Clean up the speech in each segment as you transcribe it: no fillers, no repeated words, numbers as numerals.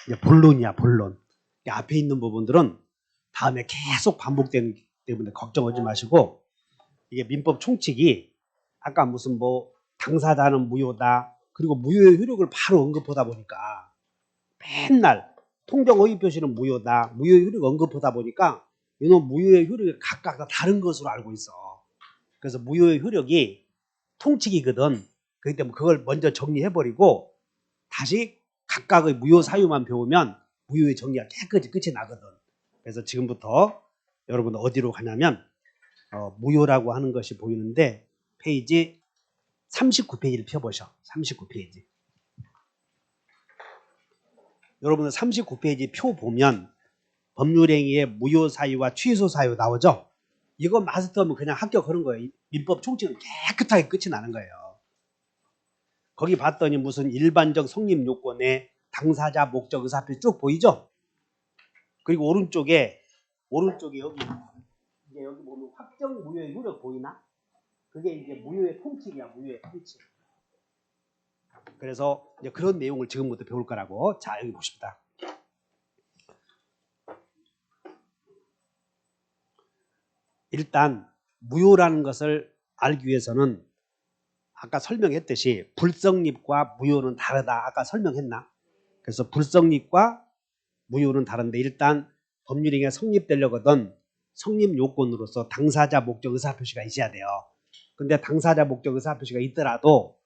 이제 본론이야, 본론. 앞에 있는 부분들은 다음에 계속 반복되기 때문에 걱정하지 마시고, 이게 민법 총칙이 아까 무슨 뭐 당사자는 무효다, 그리고 무효의 효력을 바로 언급하다 보니까 맨날 통정허위 표시는 무효다, 무효의 효력을 언급하다 보니까 이놈 무효의 효력이 각각 다 다른 것으로 알고 있어. 그래서 무효의 효력이 통칙이거든. 그렇기 때문에 그걸 먼저 정리해버리고 다시 각각의 무효 사유만 배우면 무효의 정리가 깨끗이 끝이 나거든. 그래서 지금부터 여러분 어디로 가냐면 무효라고 하는 것이 보이는데 페이지 39페이지를 펴보셔. 39페이지. 여러분들 39페이지 표 보면 법률행위의 무효 사유와 취소 사유 나오죠? 이거 마스터하면 그냥 합격하는 거예요. 민법 총칙은 깨끗하게 끝이 나는 거예요. 거기 봤더니 무슨 일반적 성립 요건에 당사자, 목적, 의사표 쭉 보이죠? 그리고 오른쪽에 여기 보면 확정 무효의 효력 보이나? 그게 이제 무효의 통칙이야, 무효의 통칙. 그래서 이제 그런 내용을 지금부터 배울 거라고. 자, 여기 보십니다. 일단 무효라는 것을 알기 위해서는 아까 설명했듯이 불성립과 무효는 다르다. 아까 설명했나? 그래서 불성립과 무효는 다른데 일단 법률행위가 성립되려거든 성립 요건으로서 당사자, 목적, 의사표시가 있어야 돼요. 근데 당사자, 목적, 의사표시가 있더라도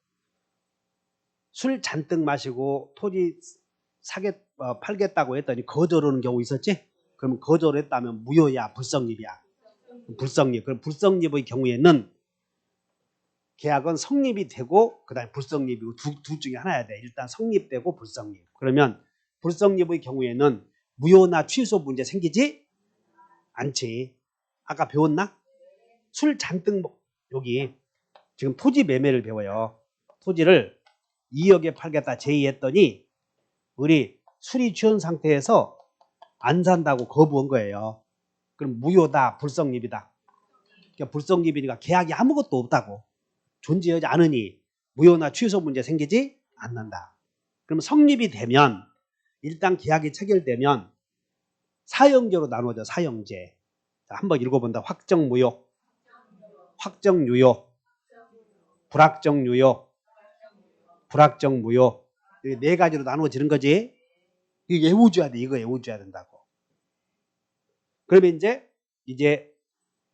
술 잔뜩 마시고 토지 팔겠다고 했더니 거절하는 경우 있었지? 그러면 거절했다면 무효야, 불성립이야? 불성립. 그럼 불성립의 경우에는 계약은 성립이 되고 그다음에 불성립이고 둘 중에 하나야 돼. 일단 성립되고 불성립. 그러면 불성립의 경우에는 무효나 취소 문제 생기지 않지. 아까 배웠나? 술 잔뜩 여기 지금 토지 매매를 배워요. 토지를 2억에 팔겠다 제의했더니 우리 술이 취한 상태에서 안 산다고 거부한 거예요. 그럼 무효다, 불성립이다. 그러니까 불성립이니까 계약이 아무것도 없다고. 존재하지 않으니 무효나 취소 문제 생기지 않는다. 그럼 성립이 되면 일단 계약이 체결되면 사형제로 나누어져. 사형제. 자, 한번 읽어본다. 확정무효, 확정유효, 불확정유효, 불확정무효. 이게 네 가지로 나누어지는 거지. 이거 외워줘야 돼. 이거 외워줘야 된다고. 그러면 이제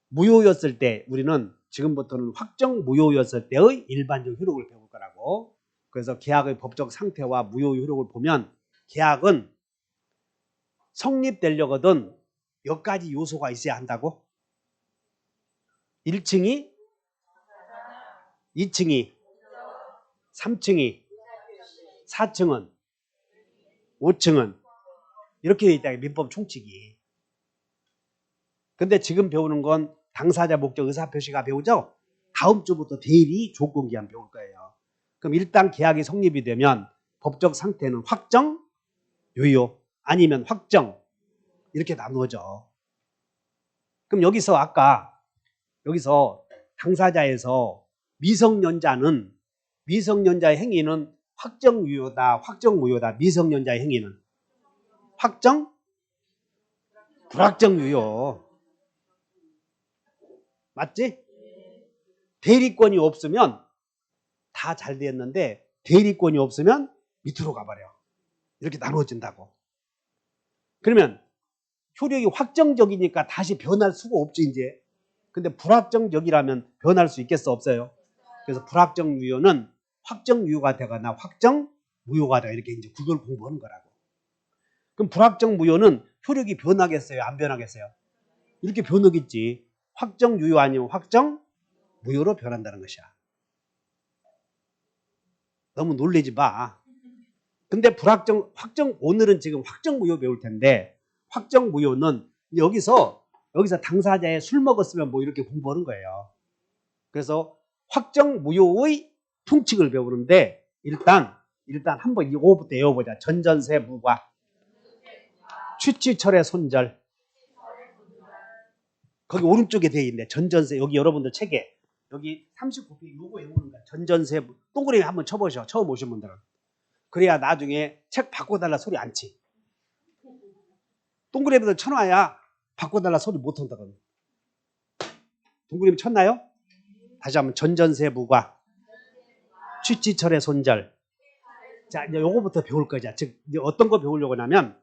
무효였을 때 우리는 지금부터는 확정 무효였을 때의 일반적 효력을 배울 거라고. 그래서 계약의 법적 상태와 무효 효력을 보면 계약은 성립되려거든 몇 가지 요소가 있어야 한다고. 1층이, 2층이, 3층이, 4층은, 5층은 이렇게 돼 있다. 민법 총칙이. 근데 지금 배우는 건 당사자, 목적, 의사표시가 배우죠. 다음 주부터 대리, 조건기한 배울 거예요. 그럼 일단 계약이 성립이 되면 법적 상태는 확정, 유효 아니면 확정 이렇게 나누어져. 그럼 여기서 당사자에서 미성년자의 행위는 확정 유효다, 확정 무효다. 미성년자의 행위는 확정, 불확정 유효. 맞지? 대리권이 없으면 다 잘 됐는데 대리권이 없으면 밑으로 가버려. 이렇게 나누어진다고. 그러면 효력이 확정적이니까 다시 변할 수가 없지 이제. 근데 불확정적이라면 변할 수 있겠어 없어요? 그래서 불확정 유효는 확정 유효가 되거나 확정 무효가 되거나 이렇게 이제 그걸 공부하는 거라고. 그럼 불확정 무효는 효력이 변하겠어요? 안 변하겠어요? 이렇게 변하겠지. 확정 유효 아니면 확정 무효로 변한다는 것이야. 너무 놀라지 마. 근데 오늘은 지금 확정 무효 배울 텐데 확정 무효는 여기서 당사자의 술 먹었으면 뭐 이렇게 공부하는 거예요. 그래서 확정 무효의 통칙을 배우는데 일단 한번 이거부터 외워보자. 전전세 무과, 취치철의 손절. 거기 오른쪽에 되어 있네. 전전세. 여기 여러분들 책에 여기 39페이지 요거 외우는 거야. 전전세 동그라미 한번 쳐보셔. 처음 오신 분들은. 그래야 나중에 책 바꿔달라 소리 안 치. 동그라미도 쳐놔야 바꿔달라 소리 못한다. 동그라미 쳤나요? 다시 한번 전전세부과 취치철의 손절. 자, 이제 요거부터 배울 거죠. 즉, 이제 어떤 거 배우려고 하냐면,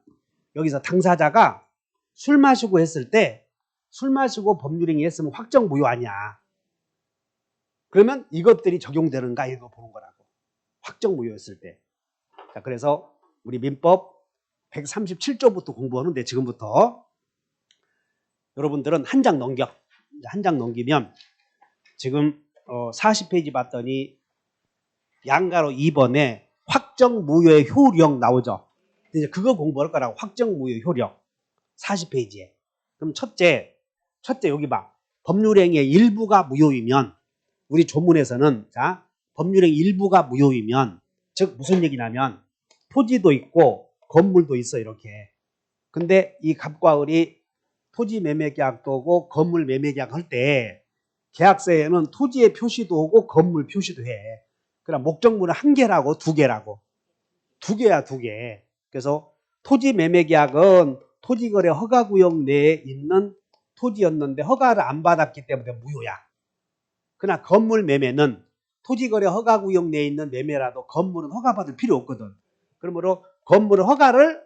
여기서 당사자가 술 마시고 했을 때, 술 마시고 법률행위 했으면 확정무효 아니야. 그러면 이것들이 적용되는가 이거 보는 거라고. 확정무효였을 때. 자, 그래서 우리 민법 137조부터 공부하는데 지금부터 여러분들은 한 장 넘겨. 한 장 넘기면 지금 40페이지 봤더니 양가로 2번에 확정무효의 효력 나오죠. 이제 그거 공부할 거라고. 확정무효 효력 40페이지에. 그럼 첫째 여기 봐. 법률행위의 일부가 무효이면 우리 조문에서는 자 법률행위 일부가 무효이면 즉 무슨 얘기냐면 토지도 있고 건물도 있어 이렇게. 근데 이 갑과 을이 토지 매매 계약도 오고 건물 매매 계약 할 때 계약서에는 토지의 표시도 오고 건물 표시도 해. 그럼 목적물은 한 개라고 두 개라고. 두 개야 두 개. 그래서 토지 매매 계약은 토지거래 허가구역 내에 있는 토지였는데 허가를 안 받았기 때문에 무효야. 그러나 건물 매매는 토지거래 허가구역 내에 있는 매매라도 건물은 허가받을 필요 없거든. 그러므로 건물은 허가를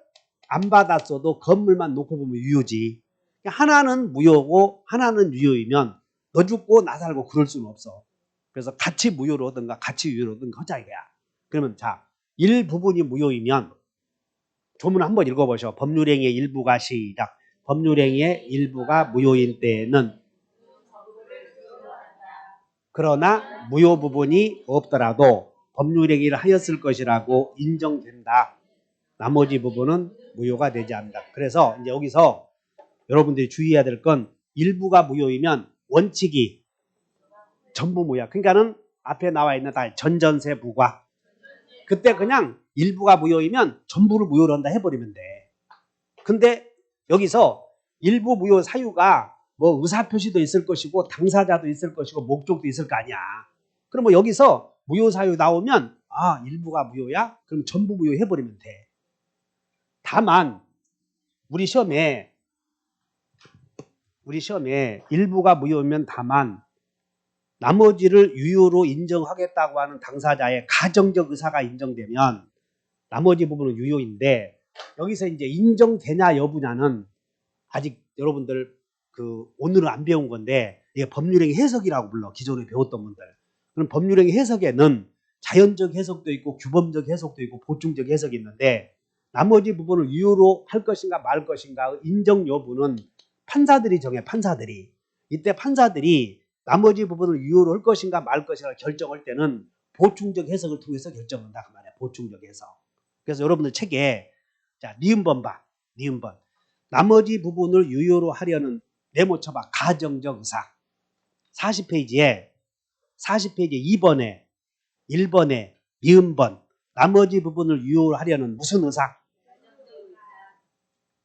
안 받았어도 건물만 놓고 보면 유효지. 하나는 무효고 하나는 유효이면 너 죽고 나 살고 그럴 수는 없어. 그래서 같이 무효로 하든가 같이 유효로 하든가 하자 이거야. 그러면 자 일부분이 무효이면 조문 한번 읽어보셔. 법률행위의 일부가 시작. 법률행위의 일부가 무효인 때에는 그러나 무효 부분이 없더라도 법률행위를 하였을 것이라고 인정된다. 나머지 부분은 무효가 되지 않는다. 그래서 이제 여기서 여러분들이 주의해야 될 건 일부가 무효이면 원칙이 전부 무효야. 그러니까는 앞에 나와 있는 다 전전세 부과. 그때 그냥 일부가 무효이면 전부를 무효로 한다 해버리면 돼. 근데 여기서 일부 무효 사유가 뭐 의사표시도 있을 것이고 당사자도 있을 것이고 목적도 있을 거 아니야. 그럼 뭐 여기서 무효 사유 나오면 아 일부가 무효야? 그럼 전부 무효 해버리면 돼. 다만 우리 시험에 일부가 무효면 다만 나머지를 유효로 인정하겠다고 하는 당사자의 가정적 의사가 인정되면 나머지 부분은 유효인데 여기서 이제 인정되냐 여부냐는 아직 여러분들 오늘은 안 배운 건데 이게 법률행위 해석이라고 불러. 기존에 배웠던 분들. 그럼 법률행위 해석에는 자연적 해석도 있고 규범적 해석도 있고 보충적 해석이 있는데 나머지 부분을 유효로 할 것인가 말 것인가 인정 여부는 판사들이 정해. 판사들이. 이때 판사들이 나머지 부분을 유효로 할 것인가 말 것인가 결정할 때는 보충적 해석을 통해서 결정한다 그 말이야. 보충적 해석. 그래서 여러분들 책에 자 니은번 봐. 니은번. 나머지 부분을 유효로 하려는 메모 쳐봐. 가정적 의사. 40페이지에 2번에 1번에 니은번. 나머지 부분을 유효로 하려는 무슨 의사?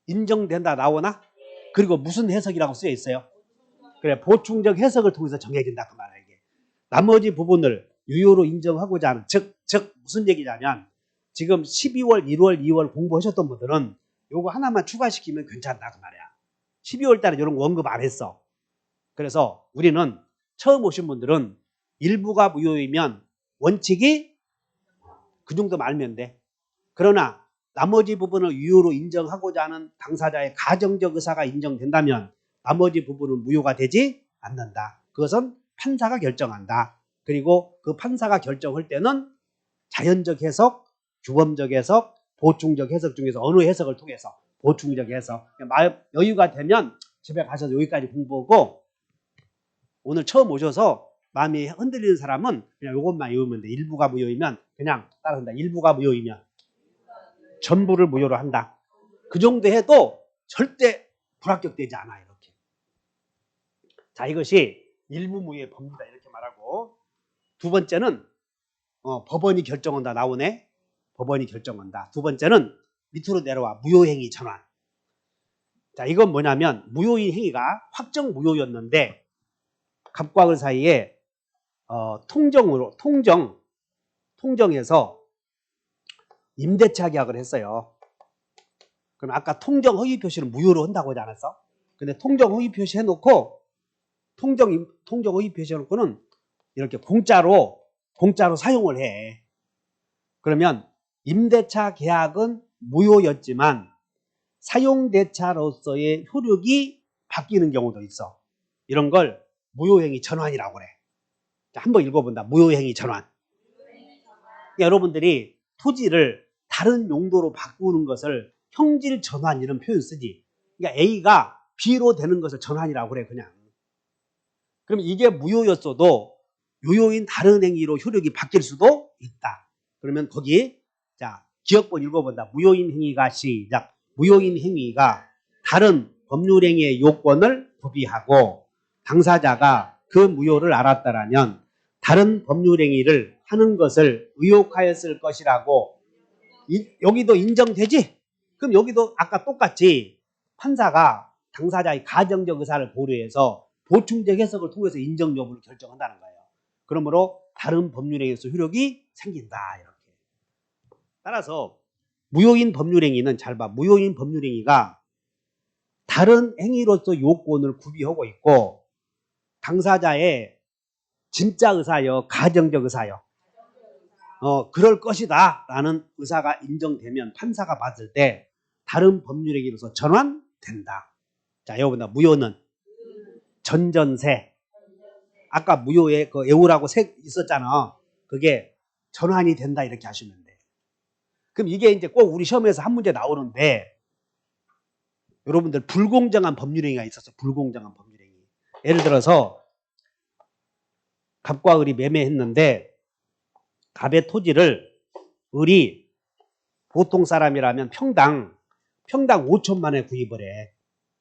인정된다 나오나? 그리고 무슨 해석이라고 쓰여 있어요? 그래 보충적 해석을 통해서 정해진다 그 말이야. 이게. 나머지 부분을 유효로 인정하고자 하는 즉 무슨 얘기냐면 지금 12월 1월 2월 공부하셨던 분들은 요거 하나만 추가시키면 괜찮다 그 말이야. 12월 달에 이런 거 언급 안 했어. 그래서 우리는 처음 오신 분들은 일부가 무효이면 원칙이 그 정도만 알면 돼. 그러나 나머지 부분을 유효로 인정하고자 하는 당사자의 가정적 의사가 인정된다면 나머지 부분은 무효가 되지 않는다. 그것은 판사가 결정한다. 그리고 그 판사가 결정할 때는 자연적 해석, 규범적 해석, 보충적 해석 중에서 어느 해석을 통해서 보충적 해석. 마음 여유가 되면 집에 가셔서 여기까지 공부하고 오늘 처음 오셔서 마음이 흔들리는 사람은 그냥 이것만 외우면 돼. 일부가 무효이면 그냥 따라한다. 일부가 무효이면 전부를 무효로 한다. 그 정도 해도 절대 불합격되지 않아 이렇게. 자 이것이 일부 무효의 법리다 이렇게 말하고 두 번째는 법원이 결정한다 나오네. 법원이 결정한다. 두 번째는 밑으로 내려와 무효행위 전환. 자 이건 뭐냐면 무효인 행위가 확정 무효였는데 갑과 을 사이에 통정해서 임대차 계약을 했어요. 그럼 아까 통정 허위 표시는 무효로 한다고 하지 않았어? 근데 통정 허위 표시 해놓고 통정 허위 표시 해놓고는 이렇게 공짜로 사용을 해. 그러면 임대차 계약은 무효였지만 사용대차로서의 효력이 바뀌는 경우도 있어. 이런 걸 무효행위 전환이라고 그래. 자, 한번 읽어본다. 무효행위 전환. 여러분들이 토지를 다른 용도로 바꾸는 것을 형질 전환 이런 표현 쓰지. 그러니까 A가 B로 되는 것을 전환이라고 그래 그냥. 그럼 이게 무효였어도 유효인 다른 행위로 효력이 바뀔 수도 있다. 그러면 거기 자 기억본 읽어본다. 무효인 행위가 시작. 무효인 행위가 다른 법률 행위의 요건을 구비하고 당사자가 그 무효를 알았다라면 다른 법률 행위를 하는 것을 의혹하였을 것이라고 여기도 인정되지? 그럼 여기도 아까 똑같이 판사가 당사자의 가정적 의사를 고려해서 보충적 해석을 통해서 인정 여부를 결정한다는 거예요. 그러므로 다른 법률행위에서 효력이 생긴다. 이렇게. 따라서 무효인 법률행위는 잘 봐. 무효인 법률행위가 다른 행위로서 요건을 구비하고 있고 당사자의 진짜 의사여 가정적 의사여 그럴 것이다 라는 의사가 인정되면 판사가 봤을 때 다른 법률행위로서 전환된다. 자, 여러분들 무효는 전전세. 아까 무효에 그 애우라고 색 있었잖아. 그게 전환이 된다 이렇게 하시면 돼. 그럼 이게 이제 꼭 우리 시험에서 한 문제 나오는데 여러분들 불공정한 법률행위가 있었어. 불공정한 법률행위. 예를 들어서 갑과 을이 매매했는데 갑의 토지를 을이 보통 사람이라면 평당 5천만에 구입을 해.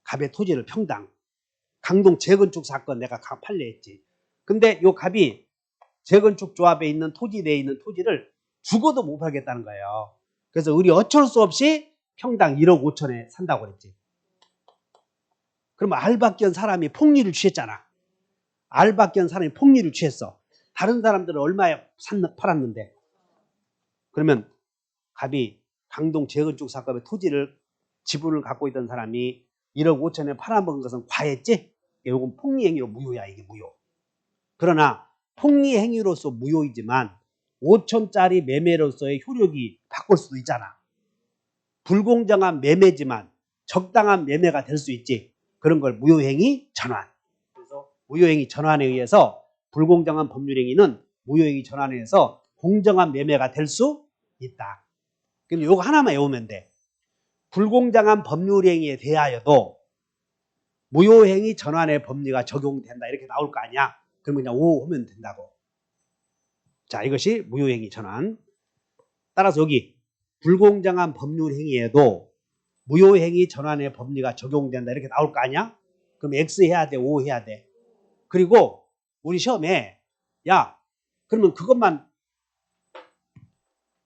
갑의 토지를 평당. 강동 재건축 사건 내가 판례했지. 근데 요 갑이 재건축 조합에 있는 토지 내에 있는 토지를 죽어도 못 팔겠다는 거예요. 그래서 을이 어쩔 수 없이 평당 1억 5천에 산다고 그랬지. 그러면 알박견 사람이 폭리를 취했잖아. 알박견 사람이 폭리를 취했어. 다른 사람들은 얼마에 팔았는데. 그러면 갑이 강동 재건축 사건의 토지를 지분을 갖고 있던 사람이 1억 5천에 팔아먹은 것은 과했지? 이건 폭리행위로 무효야. 이게 무효. 그러나 폭리행위로서 무효이지만 5천짜리 매매로서의 효력이 바꿀 수도 있잖아. 불공정한 매매지만 적당한 매매가 될 수 있지. 그런 걸 무효행위 전환. 그래서 무효행위 전환에 의해서 불공정한 법률행위는 무효행위 전환에 의해서 공정한 매매가 될 수 있다. 그럼 이거 하나만 외우면 돼. 불공정한 법률행위에 대하여도 무효행위 전환의 법리가 적용된다. 이렇게 나올 거 아니야. 그러면 그냥 오 하면 된다고. 자, 이것이 무효행위 전환. 따라서 여기 불공정한 법률행위에도 무효행위 전환의 법리가 적용된다. 이렇게 나올 거 아니야? 그럼 X 해야 돼? O 해야 돼? 그리고 우리 시험에 야 그러면 그것만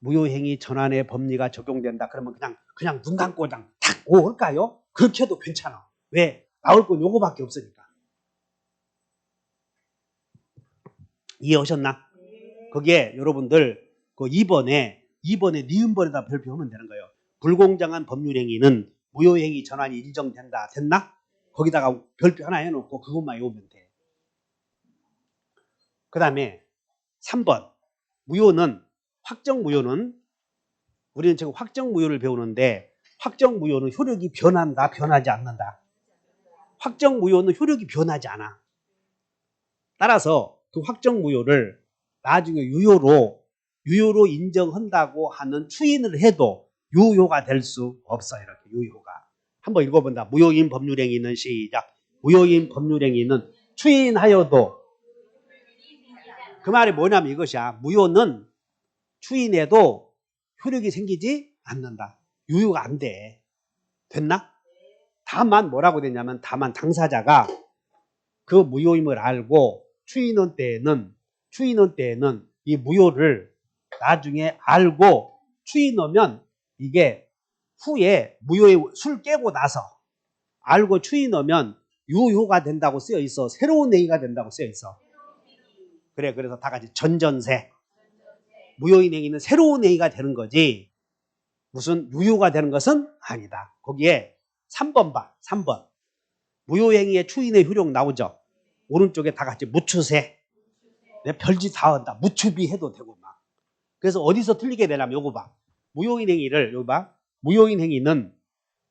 무효행위 전환의 법리가 적용된다. 그러면 그냥 눈 감고 그냥 탁 O 할까요? 그렇게 해도 괜찮아. 왜? 나올 건 요거밖에 없으니까. 이해하셨나? 거기에 여러분들 그 2번에 니은번에다 별표하면 되는 거예요. 불공정한 법률행위는 무효행위 전환이 인정된다. 됐나? 거기다가 별표 하나 해놓고 그것만 외우면 돼. 그 다음에 3번 무효는 확정무효는 우리는 지금 확정무효를 배우는데 확정무효는 효력이 변한다 변하지 않는다. 확정무효는 효력이 변하지 않아. 따라서 그 확정무효를 나중에 유효로 인정한다고 하는 추인을 해도 유효가 될 수 없어. 이렇게 유효가. 한번 읽어본다. 무효인 법률행위는 시작. 무효인 법률행위는 추인하여도 그 말이 뭐냐면 이것이야. 무효는 추인해도 효력이 생기지 않는다. 유효가 안 돼. 됐나? 다만 뭐라고 되냐면 다만 당사자가 그 무효임을 알고 추인원 때에는 이 무효를 나중에 알고 추인하면 이게 후에 무효의 술 깨고 나서 알고 추인하면 유효가 된다고 쓰여 있어. 새로운 행위가 된다고 쓰여 있어. 그래, 그래서 다 같이 전전세. 무효인 행위는 새로운 행위가 되는 거지. 무슨 유효가 되는 것은 아니다. 거기에 3번 봐. 3번. 무효행위의 추인의 효력 나오죠. 오른쪽에 다 같이 무추세. 내 별짓 다 한다. 무추비 해도 되고 막. 그래서 어디서 틀리게 되냐면 요거 봐. 무효인 행위를 요거 봐. 무효인 행위는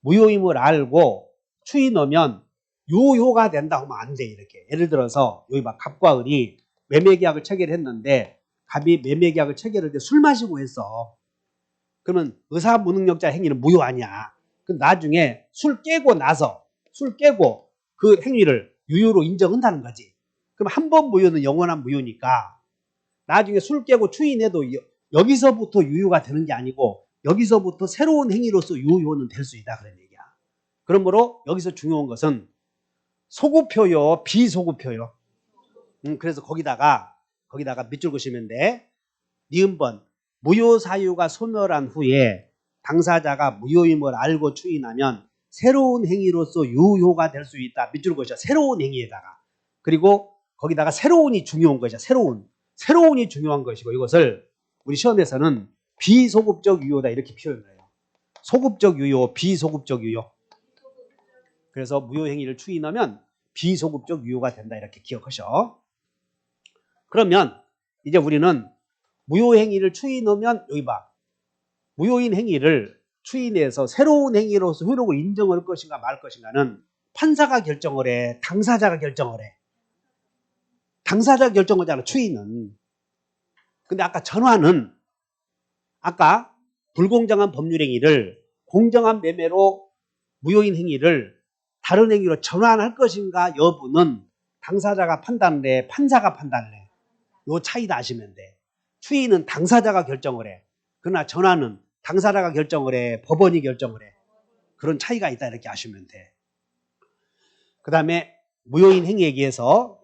무효임을 알고 추이 넣으면 유효가 된다 하면 안 돼. 이렇게. 예를 들어서 여기 봐. 갑과 을이 매매계약을 체결했는데 갑이 매매계약을 체결할 때 술 마시고 했어. 그러면 의사무능력자 행위는 무효 아니야. 그 나중에 술 깨고 나서 술 깨고 그 행위를 유효로 인정한다는 거지. 그럼 한 번 무효는 영원한 무효니까 나중에 술 깨고 추인해도 여기서부터 유효가 되는 게 아니고 여기서부터 새로운 행위로서 유효는 될 수 있다 그런 얘기야. 그러므로 여기서 중요한 것은 소구표요, 비소구표요. 그래서 거기다가 밑줄 그시면 돼. 니은번 무효 사유가 소멸한 후에 당사자가 무효임을 알고 추인하면 새로운 행위로서 유효가 될 수 있다. 밑줄 그셔. 새로운 행위에다가. 그리고 거기다가 새로운이 중요한 것이야. 새로운이 중요한 것이고 이것을 우리 시험에서는 비소급적 유효다 이렇게 표현을 해요. 소급적 유효, 비소급적 유효. 그래서 무효 행위를 추인하면 비소급적 유효가 된다 이렇게 기억하셔. 그러면 이제 우리는 무효 행위를 추인하면 여기 봐. 무효인 행위를 추인해서 새로운 행위로서 효력을 인정할 것인가 말 것인가는 판사가 결정을 해. 당사자가 결정을 해. 당사자가 결정하잖아. 추인은. 근데 아까 전환은 아까 불공정한 법률 행위를 공정한 매매로 무효인 행위를 다른 행위로 전환할 것인가 여부는 당사자가 판단을 해. 판사가 판단을 해. 요 차이도 아시면 돼. 추인은 당사자가 결정을 해. 그러나 전환은 당사자가 결정을 해. 법원이 결정을 해. 그런 차이가 있다 이렇게 아시면 돼. 그 다음에 무효인 행위에 의해서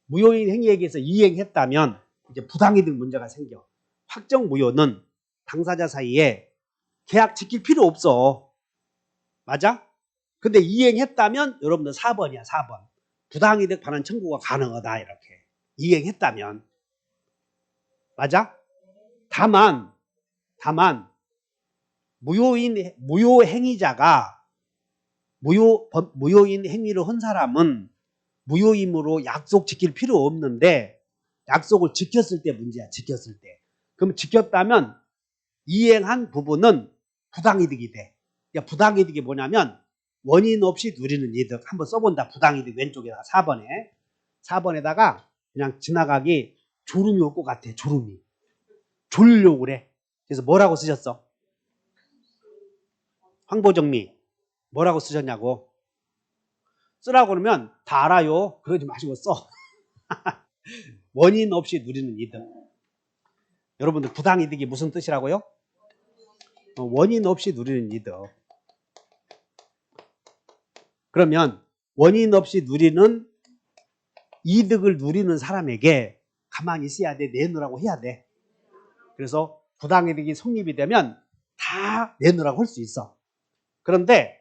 무효인 행위에 의해서 이행했다면 이제 부당이득 문제가 생겨. 확정 무효는 당사자 사이에 계약 지킬 필요 없어. 맞아? 근데 이행했다면 여러분들 4번이야. 4번. 부당이득 반환 청구가 가능하다 이렇게. 이행했다면. 맞아? 다만 무효 행위자가 무효인 행위를 한 사람은 무효임으로 약속 지킬 필요 없는데 약속을 지켰을 때 문제야. 지켰을 때. 그럼 지켰다면 이행한 부분은 부당이득이 돼. 그러니까 부당이득이 뭐냐면 원인 없이 누리는 이득. 한번 써본다. 부당이득 왼쪽에다가 4번에다가 그냥 지나가기 졸음이 올 것 같아. 졸음이. 졸려고 그래. 그래서 뭐라고 쓰셨어? 황보정리 뭐라고 쓰셨냐고. 쓰라고 그러면 다 알아요. 그러지 마시고 써. 원인 없이 누리는 이득. 여러분들 부당이득이 무슨 뜻이라고요? 원인 없이 누리는 이득. 그러면 원인 없이 누리는 이득을 누리는 사람에게 가만히 있어야 돼. 내놓으라고 해야 돼. 그래서 부당이득이 성립이 되면 다 내놓으라고 할 수 있어. 그런데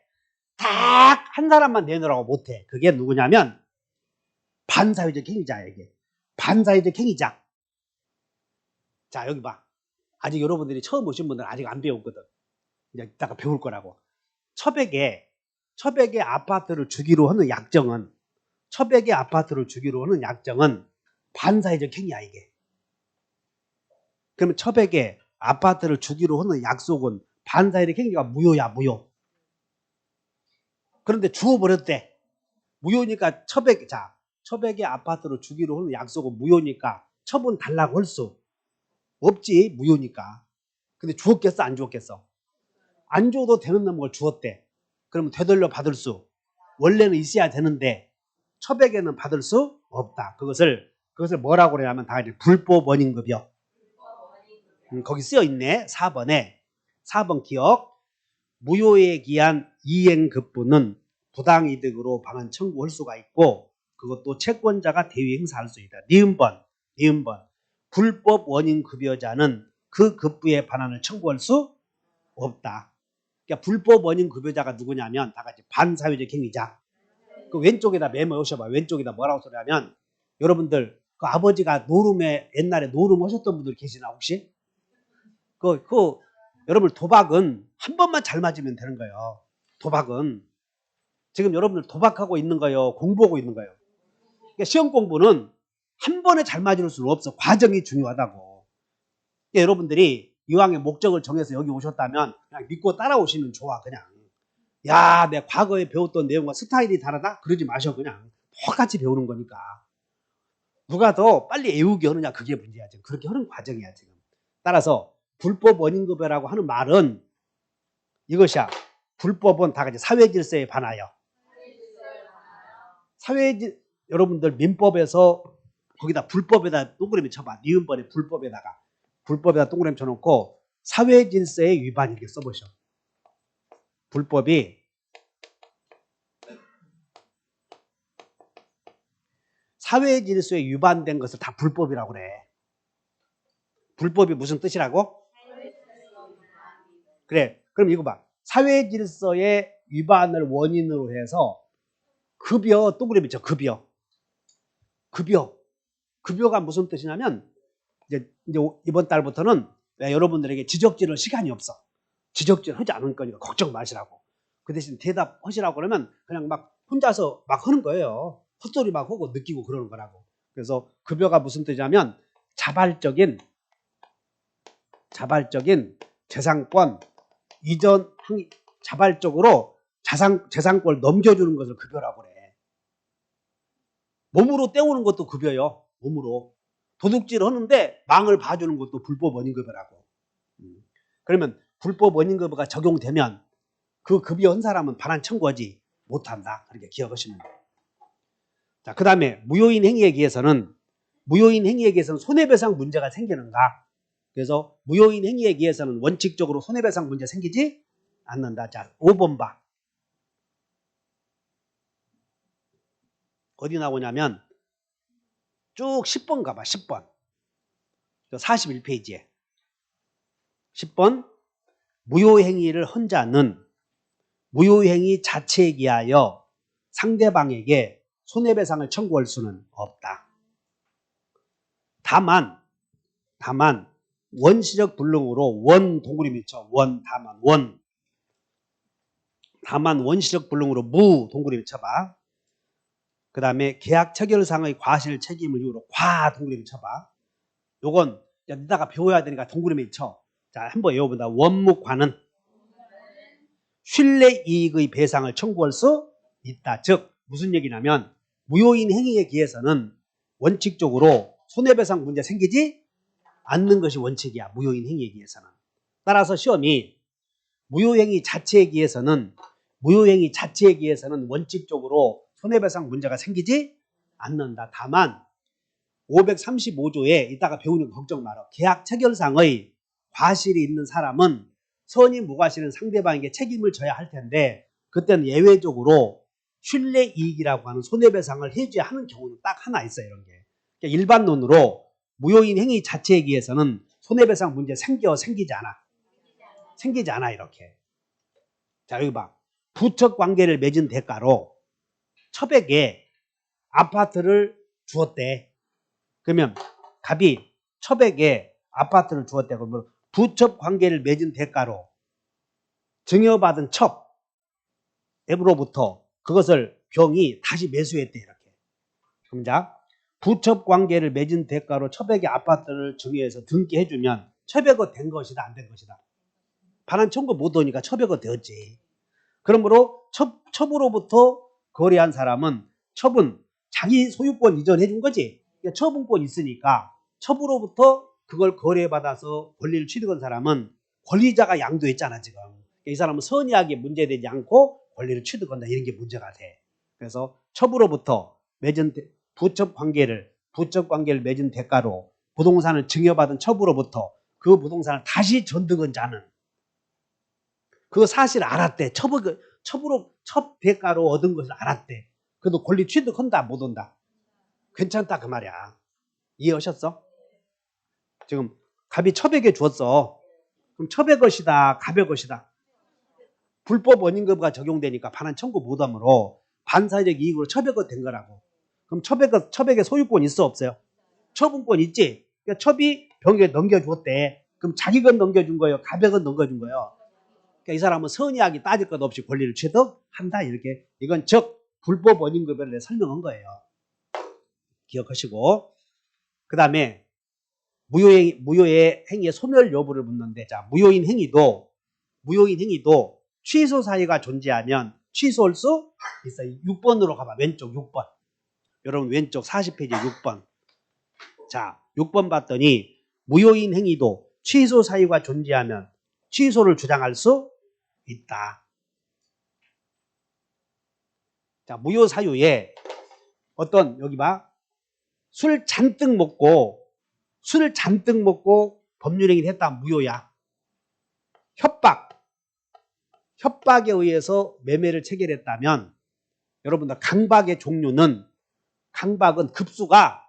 딱 한 사람만 내놓으라고 못해. 그게 누구냐면 반사회적 행위자에게. 반사회적 행위자. 자 여기 봐. 아직 여러분들이 처음 오신 분들은 아직 안 배웠거든. 이제 이따가 배울 거라고. 첩에게 아파트를 주기로 하는 약정은 반사회적 행위야 이게. 그러면 첩에게 아파트를 주기로 하는 약속은 반사회적 행위가 무효야. 무효. 그런데 주어버렸대. 무효니까 첩에게 아파트를 주기로 하는 약속은 무효니까 첩은 달라고 할 수 없지. 무효니까. 근데 주었겠어? 안 주었겠어? 안 줘도 되는 걸 주었대. 그러면 되돌려 받을 수 원래는 있어야 되는데 첩에게는 받을 수 없다. 그것을 뭐라고 그러냐면 다 이제 불법 원인급여. 거기 쓰여 있네. 4번 기억. 무효에 기한 이행급부는 부당이득으로 방한 청구할 수가 있고 그것도 채권자가 대위 행사할 수 있다. 니은번 불법 원인급여자는 그 급부의 반환을 청구할 수 없다. 그러니까 불법 원인급여자가 누구냐면 다 같이 반사회적 행위자. 그 왼쪽에다 메모 오셔봐. 왼쪽에다 뭐라고 쓰냐면 여러분들 그 아버지가 옛날에 노름하셨던 분들 계시나 혹시? 여러분 도박은 한 번만 잘 맞으면 되는 거예요. 도박은 지금 여러분들 도박하고 있는 거예요? 공부하고 있는 거예요? 그러니까 시험 공부는 한 번에 잘 맞을 수는 없어. 과정이 중요하다고. 그러니까 여러분들이 이왕의 목적을 정해서 여기 오셨다면 그냥 믿고 따라오시면 좋아. 그냥 야, 내 과거에 배웠던 내용과 스타일이 다르다? 그러지 마셔. 그냥 똑같이 배우는 거니까. 누가 더 빨리 애우게 하느냐 그게 문제야. 지금 그렇게 하는 과정이야. 지금. 따라서 불법 원인급여라고 하는 말은 이것이야. 불법은 다 같이 사회질서에 반하여. 여러분들 민법에서 거기다 불법에다 동그라미 쳐봐. 니은번에 불법에다 동그라미 쳐놓고 사회질서의 위반 이렇게 써보셔. 불법이 사회질서에 위반된 것을 다 불법이라고 그래. 불법이 무슨 뜻이라고? 그래. 그럼 이거 봐. 사회질서의 위반을 원인으로 해서 급여 동그라미 쳐. 급여가 무슨 뜻이냐면 이제 이번 달부터는 여러분들에게 지적질할 시간이 없어. 지적질 하지 않을 거니까 걱정 마시라고. 그 대신 대답하시라고 그러면 그냥 막 혼자서 막 하는 거예요. 헛소리 막 하고 느끼고 그러는 거라고. 그래서 급여가 무슨 뜻이냐면 자발적인 재산권 이전 자발적으로 재산권을 넘겨주는 것을 급여라고 그래. 몸으로 때우는 것도 급여요. 몸으로. 도둑질 하는데 망을 봐주는 것도 불법 원인급여라고. 그러면 불법 원인급여가 적용되면 그 급여한 사람은 반환 청구하지 못한다. 그렇게 기억하시면 돼요. 자, 그 다음에 무효인 행위에 의해서는 손해배상 문제가 생기는가? 그래서 무효인 행위에 의해서는 원칙적으로 손해배상 문제 생기지 않는다. 자, 5번 봐. 어디 나오냐면 쭉 10번 가봐. 10번. 41페이지에. 10번. 무효행위를 한 자는 무효행위 자체에 기하여 상대방에게 손해배상을 청구할 수는 없다. 다만 원시적 불능으로 동그라미 쳐. 다만 원시적 불능으로 동그라미 쳐봐. 그 다음에 계약 체결상의 과실 책임을 이유로 동그라미 쳐봐. 요건 이따가 배워야 되니까 동그라미 쳐. 자, 한번 외워본다. 원무과는 신뢰이익의 배상을 청구할 수 있다. 즉 무슨 얘기냐면 무효인 행위에 기해서는 원칙적으로 손해배상 문제 생기지 않는 것이 원칙이야. 무효인 행위에 기해서는. 따라서 시험이 무효행위 자체에 기해서는 원칙적으로 손해배상 문제가 생기지 않는다. 다만 535조에 이따가 배우는 거 걱정 마라. 계약 체결상의 과실이 있는 사람은 선의 무과실은 상대방에게 책임을 져야 할 텐데 그때는 예외적으로 신뢰이익이라고 하는 손해배상을 해줘야 하는 경우는 딱 하나 있어요. 이런 게. 그러니까 일반론으로 무효인 행위 자체에 의해서는 손해배상 문제 생기지 않아 이렇게. 자, 여기 봐. 부척 관계를 맺은 대가로 첩에게 아파트를 주었대. 그러면 갑이 첩에게 아파트를 주었대. 그러면 부첩 관계를 맺은 대가로 증여받은 첩으로부터 그것을 병이 다시 매수했대. 이렇게. 그럼 자, 부첩 관계를 맺은 대가로 첩에게 아파트를 증여해서 등기해주면 첩에거 된 것이다, 안 된 것이다. 반환 청구 못 오니까 첩에거 되었지. 그러므로 첩으로부터 거래한 사람은 첩은 자기 소유권 이전해 준 거지. 그러니까 처분권 있으니까 첩으로부터 그걸 거래받아서 권리를 취득한 사람은 권리자가 양도했잖아 지금. 그러니까 이 사람은 선의하게 문제되지 않고 권리를 취득한다. 이런 게 문제가 돼. 그래서 첩으로부터 맺은 부첩 관계를 맺은 대가로 부동산을 증여받은 첩으로부터 그 부동산을 다시 전득한 자는 그 사실을 알았대. 첩 대가로 얻은 것을 알았대. 그래도 권리 취득한다 못 한다. 괜찮다 그 말이야. 이해하셨어? 지금 갑이 첩에게 주었어. 그럼 첩의 것이다, 갑의 것이다. 불법 원인급여가 적용되니까 반환 청구 못함으로 반사회적 이익으로 첩의 것 된 거라고. 그럼 첩에게 소유권 있어 없어요? 처분권 있지. 그러니까 첩이 병에게 넘겨주었대. 그럼 자기건 넘겨준 거예요? 가백은 넘겨준 거예요? 그러니까 이 사람은 선의하게 따질 것 없이 권리를 취득한다. 이렇게. 이건 즉 불법 원인급여를 내가 설명한 거예요. 기억하시고. 그 다음에 무효의 행위의 소멸 여부를 묻는데, 자, 무효인 행위도 취소 사유가 존재하면 취소할 수 있어요. 6번으로 가봐. 왼쪽 6번. 여러분 왼쪽 40페이지 6번. 자, 6번 봤더니 무효인 행위도 취소 사유가 존재하면 취소를 주장할 수 있다. 자, 무효 사유에 어떤, 여기 봐. 술 잔뜩 먹고 법률행위를 했다. 무효야. 협박에 의해서 매매를 체결했다면, 여러분들 강박의 종류는, 강박은 급수가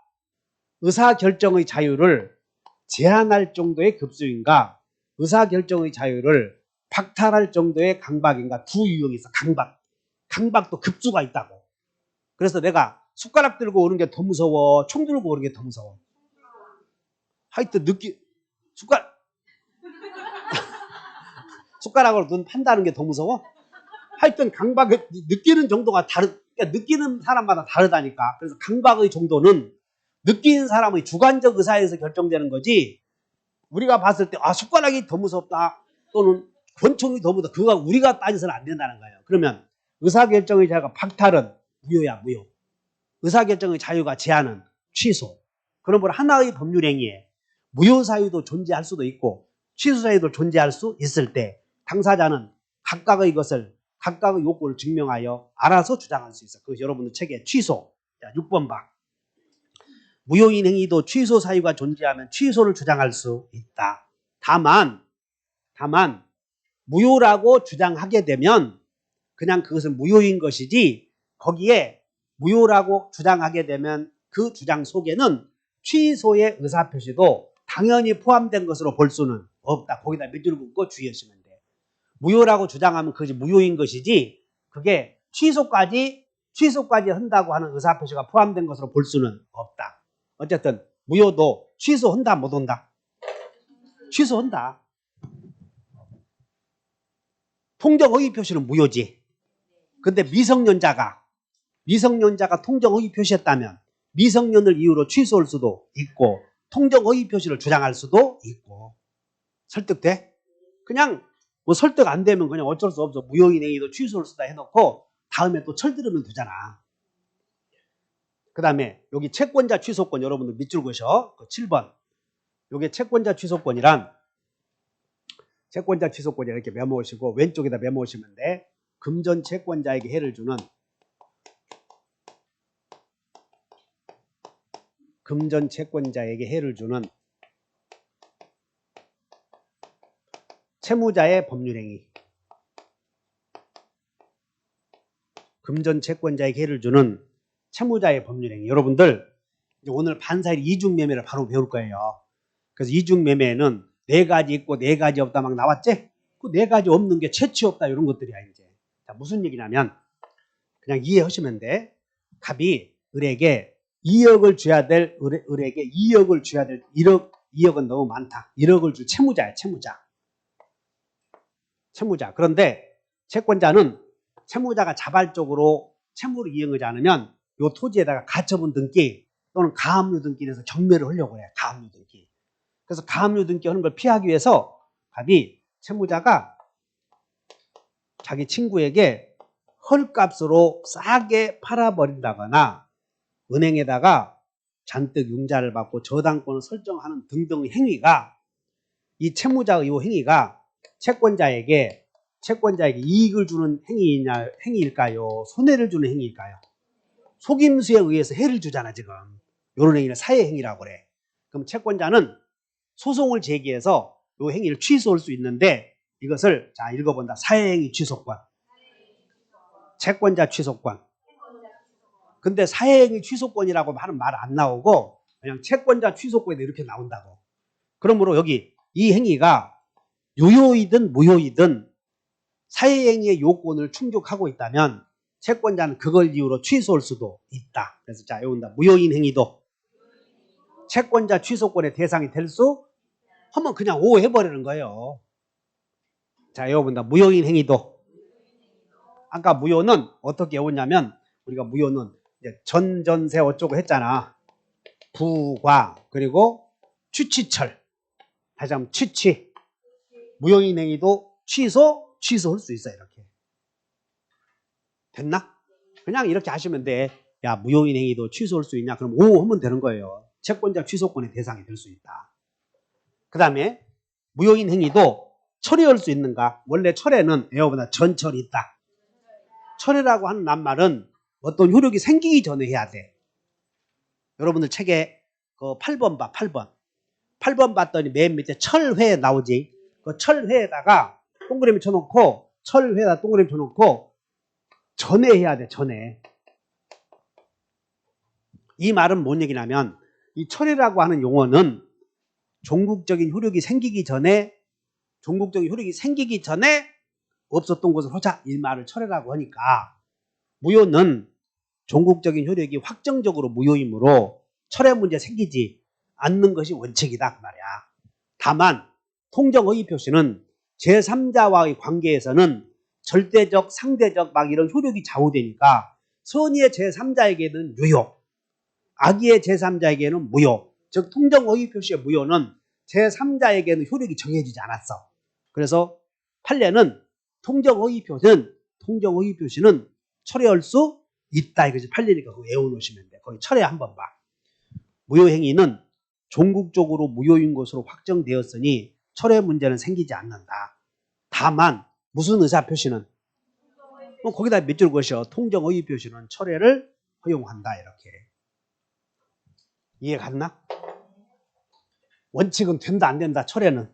의사결정의 자유를 제한할 정도의 급수인가, 의사결정의 자유를 박탈할 정도의 강박인가, 두 유형이 있어. 강박도 급수가 있다고. 그래서 내가 숟가락 들고 오는 게 더 무서워, 총 들고 오는 게 더 무서워? 하여튼 숟가락으로 눈 판다는 게 더 무서워? 하여튼 강박을 느끼는 정도가 그러니까 느끼는 사람마다 다르다니까. 그래서 강박의 정도는 느끼는 사람의 주관적 의사에서 결정되는 거지, 우리가 봤을 때 숟가락이 더 무섭다 또는 권총이 더 무섭다, 그거 우리가 따져서는 안 된다는 거예요. 그러면 의사결정의 자유가 박탈은 무효야. 무효. 의사결정의 자유가 제한은 취소. 그러므로 하나의 법률행위에 무효 사유도 존재할 수도 있고 취소 사유도 존재할 수 있을 때 당사자는 각각의 욕구를 증명하여 알아서 주장할 수 있어. 그것이 여러분들 책에 취소. 자, 6번 봐. 무효인 행위도 취소 사유가 존재하면 취소를 주장할 수 있다. 다만 무효라고 주장하게 되면 그냥 그것은 무효인 것이지, 거기에 무효라고 주장하게 되면 그 주장 속에는 취소의 의사표시도 당연히 포함된 것으로 볼 수는 없다. 거기다 몇 줄 긋고 주의하시면 돼. 무효라고 주장하면 그것이 무효인 것이지, 그게 취소까지 한다고 하는 의사표시가 포함된 것으로 볼 수는 없다. 어쨌든 무효도 취소한다 못 한다? 취소한다. 통정허위 표시는 무효지. 근데 미성년자가 통정허위 표시했다면 미성년을 이유로 취소할 수도 있고 통정허위 표시를 주장할 수도 있고. 설득돼? 그냥 뭐 설득 안 되면 그냥 어쩔 수 없어. 무효인 행위도 취소할 수다 해놓고 다음에 또 철들으면 되잖아. 그 다음에 여기 채권자 취소권 여러분들 밑줄 그으셔. 7번. 요게 채권자 취소권이란, 이렇게 메모하시고 왼쪽에다 메모하시면 돼. 금전 채권자에게 해를 주는, 채무자의 법률행위. 금전 채권자에게 해를 주는 채무자의 법률행위. 여러분들 오늘 반사일 이중매매를 바로 배울 거예요. 그래서 이중매매는 4가지 있고 4가지 없다 막 나왔지? 그 4가지 없는 게 채취 없다 이런 것들이야 이제. 자, 무슨 얘기냐면 그냥 이해하시면 돼. 갑이 을에게 2억을 줘야 될, 을에게 2억을 줘야 될 2억은 너무 많다. 1억을 줄 채무자야. 채무자. 그런데 채권자는 채무자가 자발적으로 채무를 이행하지 않으면 이 토지에다가 가처분 등기 또는 가압류 등기를 해서 경매를 하려고 해. 가압류 등기. 그래서 가압류 등기 하는 걸 피하기 위해서 갑이, 채무자가 자기 친구에게 헐값으로 싸게 팔아버린다거나 은행에다가 잔뜩 융자를 받고 저당권을 설정하는 등등의 행위가, 이 채무자의 이 행위가 채권자에게 이익을 주는 행위일까요? 손해를 주는 행위일까요? 속임수에 의해서 해를 주잖아 지금. 이런 행위는 사해행위라고 그래. 그럼 채권자는 소송을 제기해서 이 행위를 취소할 수 있는데, 이것을 자 읽어본다. 사해행위 취소권, 채권자 취소권. 근데 사해행위 취소권이라고 하는 말 안 나오고 그냥 채권자 취소권에 이렇게 나온다고. 그러므로 여기 이 행위가 유효이든 무효이든 사해행위의 요건을 충족하고 있다면 채권자는 그걸 이유로 취소할 수도 있다. 그래서 자, 여기다 무효인 행위도 채권자 취소권의 대상이 될 수 하면 그냥 오 해버리는 거예요. 자, 여러분들 무효인 행위도 아까 무효는 어떻게 외웠냐면 우리가 무효는 이제 전전세 어쩌고 했잖아. 부과 그리고 취취철. 다시 한번 취취. 무효인 행위도 취소할 수 있어요. 이렇게. 됐나? 그냥 이렇게 하시면 돼. 야, 무효인 행위도 취소할 수 있냐? 그럼 오 하면 되는 거예요. 채권자 취소권의 대상이 될 수 있다. 그 다음에 무효인 행위도 철회할 수 있는가? 원래 철회는 에어보다 전철이 있다. 철회라고 하는 낱말은 어떤 효력이 생기기 전에 해야 돼. 여러분들 책에 그 8번 봐. 8번 봤더니 맨 밑에 철회 나오지. 그 철회에다가 동그라미 쳐놓고 철회에다 동그라미 쳐놓고 전에 해야 돼. 전에. 이 말은 뭔 얘기냐면 이 철회라고 하는 용어는 종국적인 효력이 생기기 전에 없었던 것을 호자 이 말을 철회라고 하니까 무효는 종국적인 효력이 확정적으로 무효이므로 철회 문제 생기지 않는 것이 원칙이다 그 말이야. 다만 통정허위 표시는 제3자와의 관계에서는 절대적, 상대적 막 이런 효력이 좌우되니까 선의의 제3자에게는 유효, 악의의 제3자에게는 무효. 즉 통정허위 표시의 무효는 제3자에게는 효력이 정해지지 않았어. 그래서 판례는 통정허위 표시는 철회할 수 있다. 이것이 판례니까 그거 외워놓으시면 돼. 거기 철회 한번 봐. 무효행위는 종국적으로 무효인 것으로 확정되었으니 철회 문제는 생기지 않는다. 다만 무슨 의사표시는 거기다 몇 줄 것이요. 통정허위 표시는 철회를 허용한다. 이렇게. 이해 갔나? 원칙은 된다 안 된다. 철회는.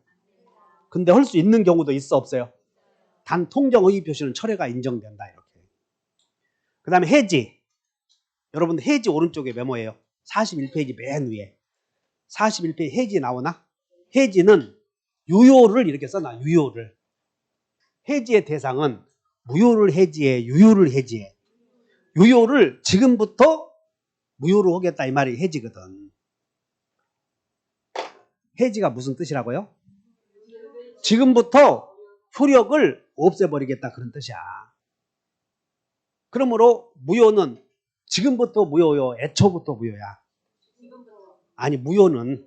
근데 할 수 있는 경우도 있어 없어요? 단 통정허위 표시는 철회가 인정된다. 이렇게. 그 다음에 해지. 여러분 해지 오른쪽에 메모예요. 41페이지 맨 위에. 41페이지 해지 나오나? 해지는 유효를 이렇게 써놔. 유효를. 해지의 대상은 무효를 해지해, 유효를 해지해. 유효를 지금부터 무효로 하겠다 이 말이 해지거든. 해지가 무슨 뜻이라고요? 지금부터 효력을 없애버리겠다 그런 뜻이야. 그러므로 무효는 지금부터 무효요, 애초부터 무효야. 아니 무효는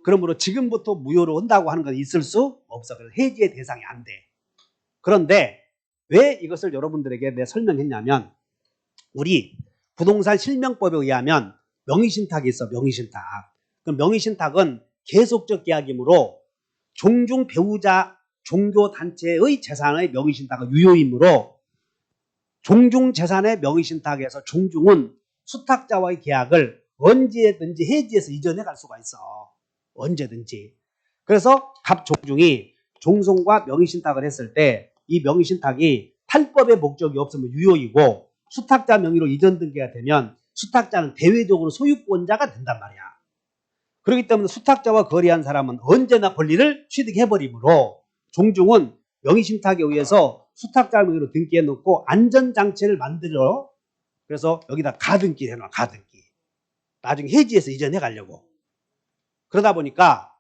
그러므로 지금부터 무효로 한다고 하는 건 있을 수 없어. 그래서 해지의 대상이 안 돼. 그런데 왜 이것을 여러분들에게 내가 설명했냐면 우리 부동산 실명법에 의하면 명의신탁이 있어. 명의신탁. 그럼 명의신탁은 계속적 계약이므로 종중 배우자 종교단체의 재산의 명의신탁은 유효이므로 종중재산의 명의신탁에서 종중은 수탁자와의 계약을 언제든지 해지해서 이전해 갈 수가 있어. 언제든지. 그래서 갑종중이 종송과 명의신탁을 했을 때 이 명의신탁이 탈법의 목적이 없으면 유효이고 수탁자 명의로 이전 등기가 되면 수탁자는 대외적으로 소유권자가 된단 말이야. 그렇기 때문에 수탁자와 거래한 사람은 언제나 권리를 취득해버리므로 종중은 명의신탁에 의해서 수탁자 명의로 등기해 놓고 안전장치를 만들어 그래서 여기다 가등기를 해놔. 가등기. 나중에 해지해서 이전해 가려고. 그러다 보니까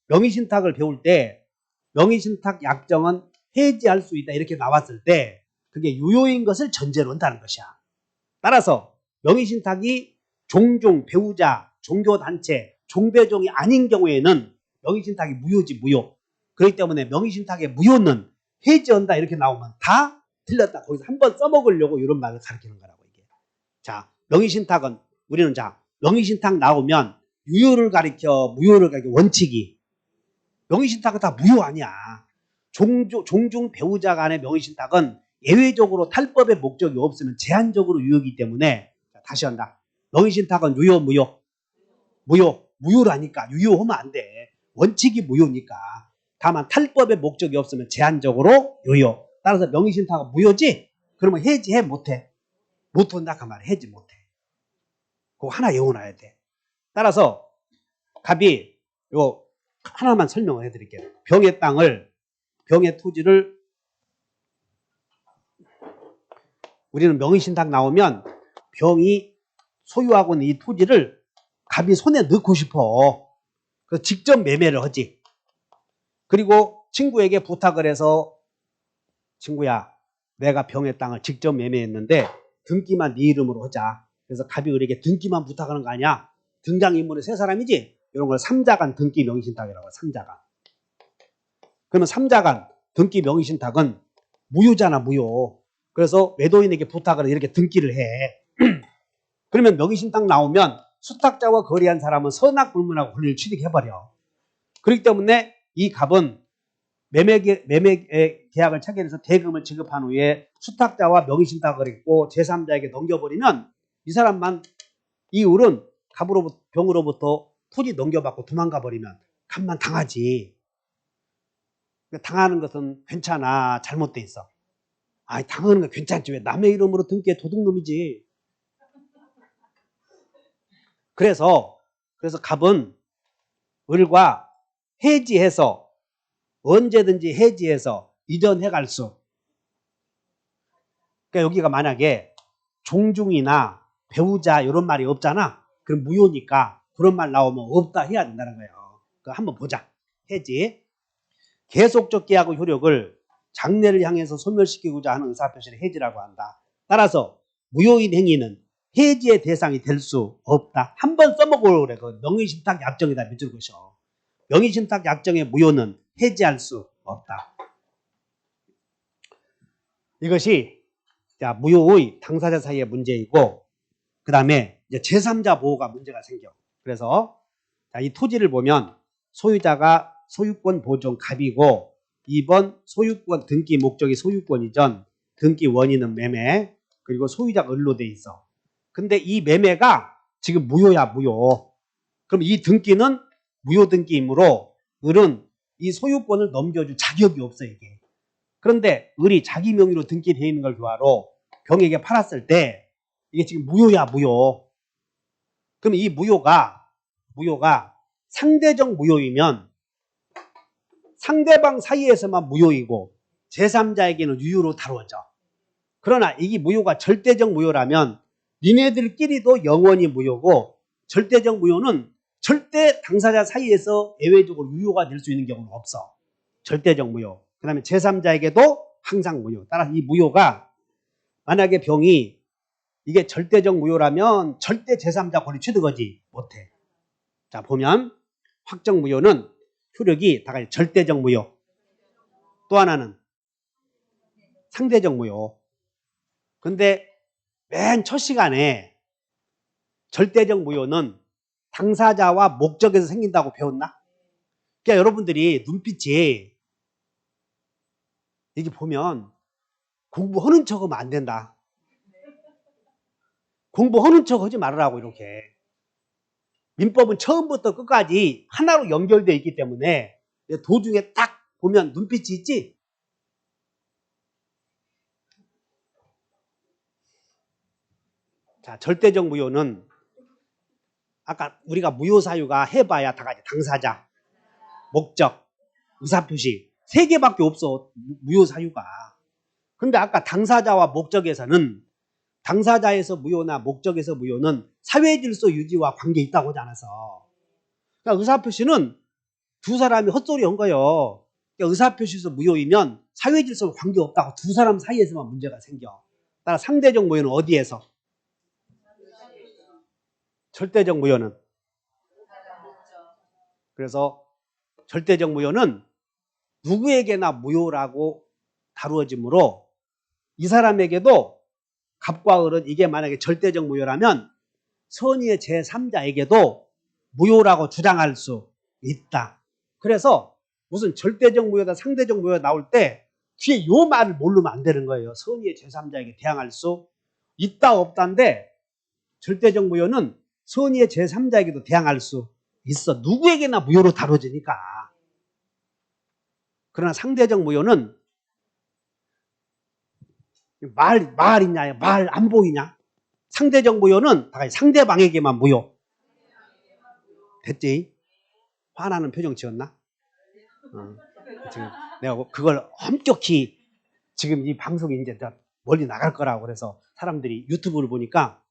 명의신탁을 배울 때 명의신탁 약정은 해지할 수 있다 이렇게 나왔을 때 그게 유효인 것을 전제로 한다는 것이야. 따라서 명의신탁이 종중, 배우자, 종교단체, 종배종이 아닌 경우에는 명의신탁이 무효지 무효. 그렇기 때문에 명의신탁의 무효는 해지한다 이렇게 나오면 다 틀렸다. 거기서 한번 써먹으려고 이런 말을 가르치는 거라고 이게. 자, 명의신탁은 우리는 자 명의신탁 나오면 유효를 가리켜 무효를 가리켜 원칙이 명의신탁은 다 무효 아니야. 종중 배우자 간의 명의신탁은 예외적으로 탈법의 목적이 없으면 제한적으로 유효이기 때문에 자, 다시 한다. 명의신탁은 유효 무효? 무효라니까. 유효하면 안 돼. 원칙이 무효니까. 다만 탈법의 목적이 없으면 제한적으로 유효. 따라서 명의신탁은 무효지? 그러면 해지해 못해? 못한다 그 말이야. 해지 못해. 그거 하나 외워놔야 돼. 따라서 갑이 이거 하나만 설명을 해드릴게요. 병의 땅을 병의 토지를 우리는 명의신탁 나오면 병이 소유하고 있는 이 토지를 갑이 손에 넣고 싶어. 그래서 직접 매매를 하지. 그리고 친구에게 부탁을 해서 친구야, 내가 병의 땅을 직접 매매했는데 등기만 네 이름으로 하자. 그래서 갑이 을에게 등기만 부탁하는 거 아니야? 등장인물이 세 사람이지? 이런 걸 삼자간 등기 명의신탁이라고 해요. 삼자간. 그러면 삼자간 등기 명의신탁은 무효잖아, 무효. 그래서 외도인에게 부탁을 이렇게 등기를 해. 그러면 명의신탁 나오면 수탁자와 거래한 사람은 선악불문하고 권리를 취득해버려. 그렇기 때문에 이 갑은 매매 계약을 체결해서 대금을 지급한 후에 수탁자와 명의신탁을 했고 제3자에게 넘겨버리면 이 사람만, 이 을은 갑으로부터, 병으로부터 토지 넘겨받고 도망가 버리면 갑만 당하지. 당하는 것은 괜찮아, 잘못돼 있어. 아, 당하는 건 괜찮지. 왜 남의 이름으로 등기해? 도둑놈이지. 그래서 갑은 을과 해지해서 언제든지 해지해서 이전해 갈 수. 그러니까 여기가 만약에 종중이나 배우자 이런 말이 없잖아. 그럼 무효니까 그런 말 나오면 없다 해야 된다는 거예요. 그거 한번 보자. 해지. 계속적 계약의 효력을 장래를 향해서 소멸시키고자 하는 의사표시를 해지라고 한다. 따라서 무효인 행위는 해지의 대상이 될 수 없다. 한번 써먹으라고 그래. 그 명의신탁 약정이다. 밑줄 그셔. 명의신탁 약정의 무효는 해지할 수 없다. 이것이 자, 무효의 당사자 사이의 문제이고, 그 다음에 이제 제3자 보호가 문제가 생겨. 그래서 자, 이 토지를 보면 소유자가 소유권 보존 갑이고, 2번 소유권 등기 목적이 소유권 이전, 등기 원인은 매매, 그리고 소유자가 을로 돼 있어. 근데 이 매매가 지금 무효야, 무효. 그럼 이 등기는 무효 등기이므로 을은 이 소유권을 넘겨줄 자격이 없어, 이게. 그런데 을이 자기 명의로 등기되어 있는 걸 교화로 병에게 팔았을 때 이게 지금 무효야, 무효. 그럼 이 무효가 상대적 무효이면 상대방 사이에서만 무효이고 제3자에게는 유효로 다루어져. 그러나 이게 무효가 절대적 무효라면 니네들끼리도 영원히 무효고, 절대적 무효는 절대 당사자 사이에서 예외적으로 유효가 될 수 있는 경우는 없어. 절대적 무효. 그 다음에 제3자에게도 항상 무효. 따라서 이 무효가 만약에 병이 이게 절대적 무효라면 절대 제3자 권리 취득하지 못해. 자, 보면 확정 무효는 효력이 다 같이 절대적 무효. 또 하나는 상대적 무효. 근데 맨 첫 시간에 절대적 무효는 당사자와 목적에서 생긴다고 배웠나? 그러니까 여러분들이 눈빛이 여기 보면 공부하는 척하면 안 된다. 공부하는 척 하지 말으라고. 이렇게 민법은 처음부터 끝까지 하나로 연결되어 있기 때문에 도중에 딱 보면 눈빛이 있지? 자, 절대적 무효는 아까 우리가 무효사유가 해봐야 다 같이 당사자, 목적, 의사표시 3개밖에 없어, 무효사유가. 근데 아까 당사자와 목적에서는 당사자에서 무효나 목적에서 무효는 사회질서 유지와 관계 있다고 하지 않아서. 그러니까 의사표시는 두 사람이 헛소리 한 거예요. 그러니까 의사표시에서 무효이면 사회질서와 관계 없다고 두 사람 사이에서만 문제가 생겨. 따라 상대적 무효는 어디에서? 절대적 무효는. 그래서 절대적 무효는 누구에게나 무효라고 다루어지므로 이 사람에게도 갑과 을은 이게 만약에 절대적 무효라면 선의의 제3자에게도 무효라고 주장할 수 있다. 그래서 무슨 절대적 무효다 상대적 무효 나올 때 뒤에 요 말을 모르면 안 되는 거예요. 선의의 제3자에게 대항할 수 있다 없다인데 절대적 무효는 선의의 제3자에게도 대항할 수 있어. 누구에게나 무효로 다뤄지니까. 그러나 상대적 무효는 말 있냐, 말 안 보이냐? 상대적 무효는 다 상대방에게만 무효. 됐지? 화나는 표정 지었나? 지금 내가 그걸 엄격히 지금 이 방송이 이제 멀리 나갈 거라고 그래서 사람들이 유튜브를 보니까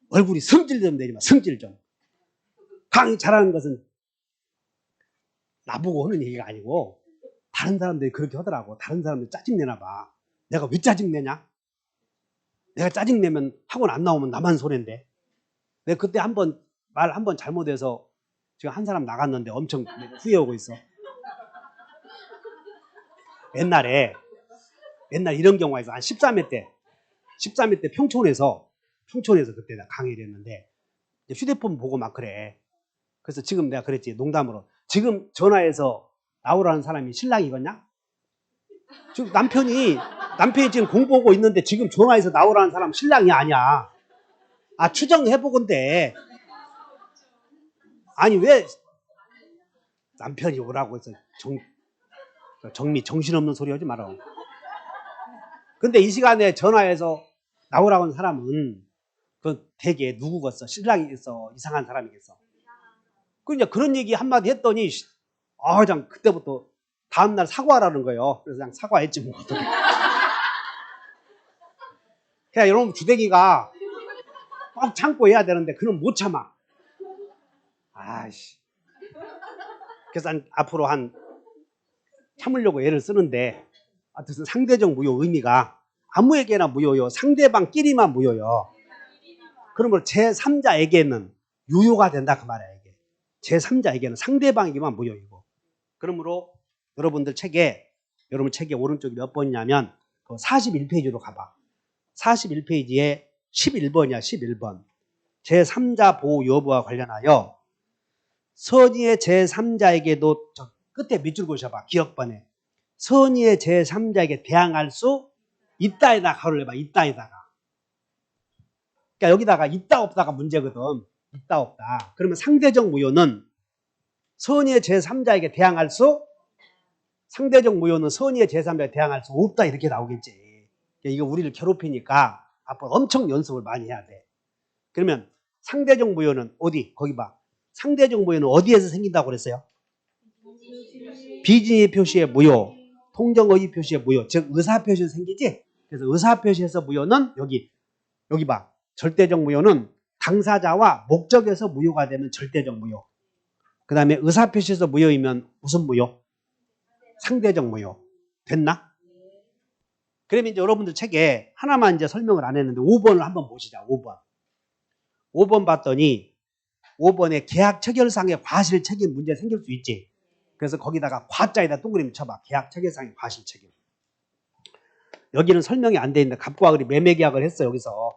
얼굴이 승질 좀 내지 마, 승질 좀. 강의 잘하는 것은 나보고 하는 얘기가 아니고 다른 사람들이 그렇게 하더라고. 다른 사람들 짜증내나 봐. 내가 왜 짜증내냐? 내가 짜증내면 학원 안 나오면 나만 손해인데. 내가 그때 말 한 번 잘못해서 지금 한 사람 나갔는데 엄청 후회하고 있어. 옛날 이런 경우가 있어. 한 13회 때 평촌에서 그때 내가 강의를 했는데 휴대폰 보고 막 그래. 그래서 지금 내가 그랬지, 농담으로. 지금 전화해서 나오라는 사람이 신랑이겠냐? 지금 남편이 지금 공부하고 있는데 지금 전화해서 나오라는 사람 신랑이 아니야. 아, 추정해보건데. 아니, 왜 남편이 오라고 해서 정신없는 소리 하지 마라. 근데 이 시간에 전화해서 나오라고 하는 사람은 그 되게 누구겠어? 신랑이겠어? 이상한 사람이겠어? 그러니까 그런 얘기 한마디 했더니 그냥 그때부터 다음날 사과하라는 거예요. 그래서 그냥 사과했지 뭐. 그냥 여러분 주댕이가 꼭 참고 해야 되는데 그는 못 참아. 아이씨. 그래서 앞으로 참으려고 애를 쓰는데 하여튼 상대적 무효 의미가 아무에게나 무효요. 상대방끼리만 무효요. 그러면 제3자에게는 유효가 된다 그 말이야. 이게. 제3자에게는 상대방에게만 무효이고. 그러므로 여러분 책에 오른쪽이 몇 번이냐면 그 41페이지로 가봐. 41페이지에 11번이야. 11번. 제3자 보호 여부와 관련하여 선의의 제3자에게도 저 끝에 밑줄 그으셔봐. 기억번에. 선의의 제3자에게 대항할 수 있다에다 가로를 해봐. 있다에다가. 그러니까 여기다가 있다 없다가 문제거든. 있다 없다. 그러면 상대적 무효는 선의의 제3자에게 대항할 수, 상대적 무효는 선의의 제3자에게 대항할 수 없다 이렇게 나오겠지. 그러니까 이거 우리를 괴롭히니까 앞으로 엄청 연습을 많이 해야 돼. 그러면 상대적 무효는 어디? 거기 봐. 상대적 무효는 어디에서 생긴다고 그랬어요? 비진의 표시의 무효, 통정의의 표시의 무효, 즉 의사표시에서 생기지? 그래서 의사표시에서 무효는 여기 봐. 절대적 무효는 당사자와 목적에서 무효가 되면 절대적 무효. 그 다음에 의사표시에서 무효이면 무슨 무효? 상대적 무효. 됐나? 그러면 이제 여러분들 책에 하나만 이제 설명을 안 했는데 5번을 한번 보시자. 5번 봤더니 5번에 계약 체결상의 과실 책임 문제 생길 수 있지. 그래서 거기다가 과자에다 동그라미 쳐봐. 계약 체결상의 과실 책임. 여기는 설명이 안 돼 있는데 갑과 을이 매매 계약을 했어 여기서.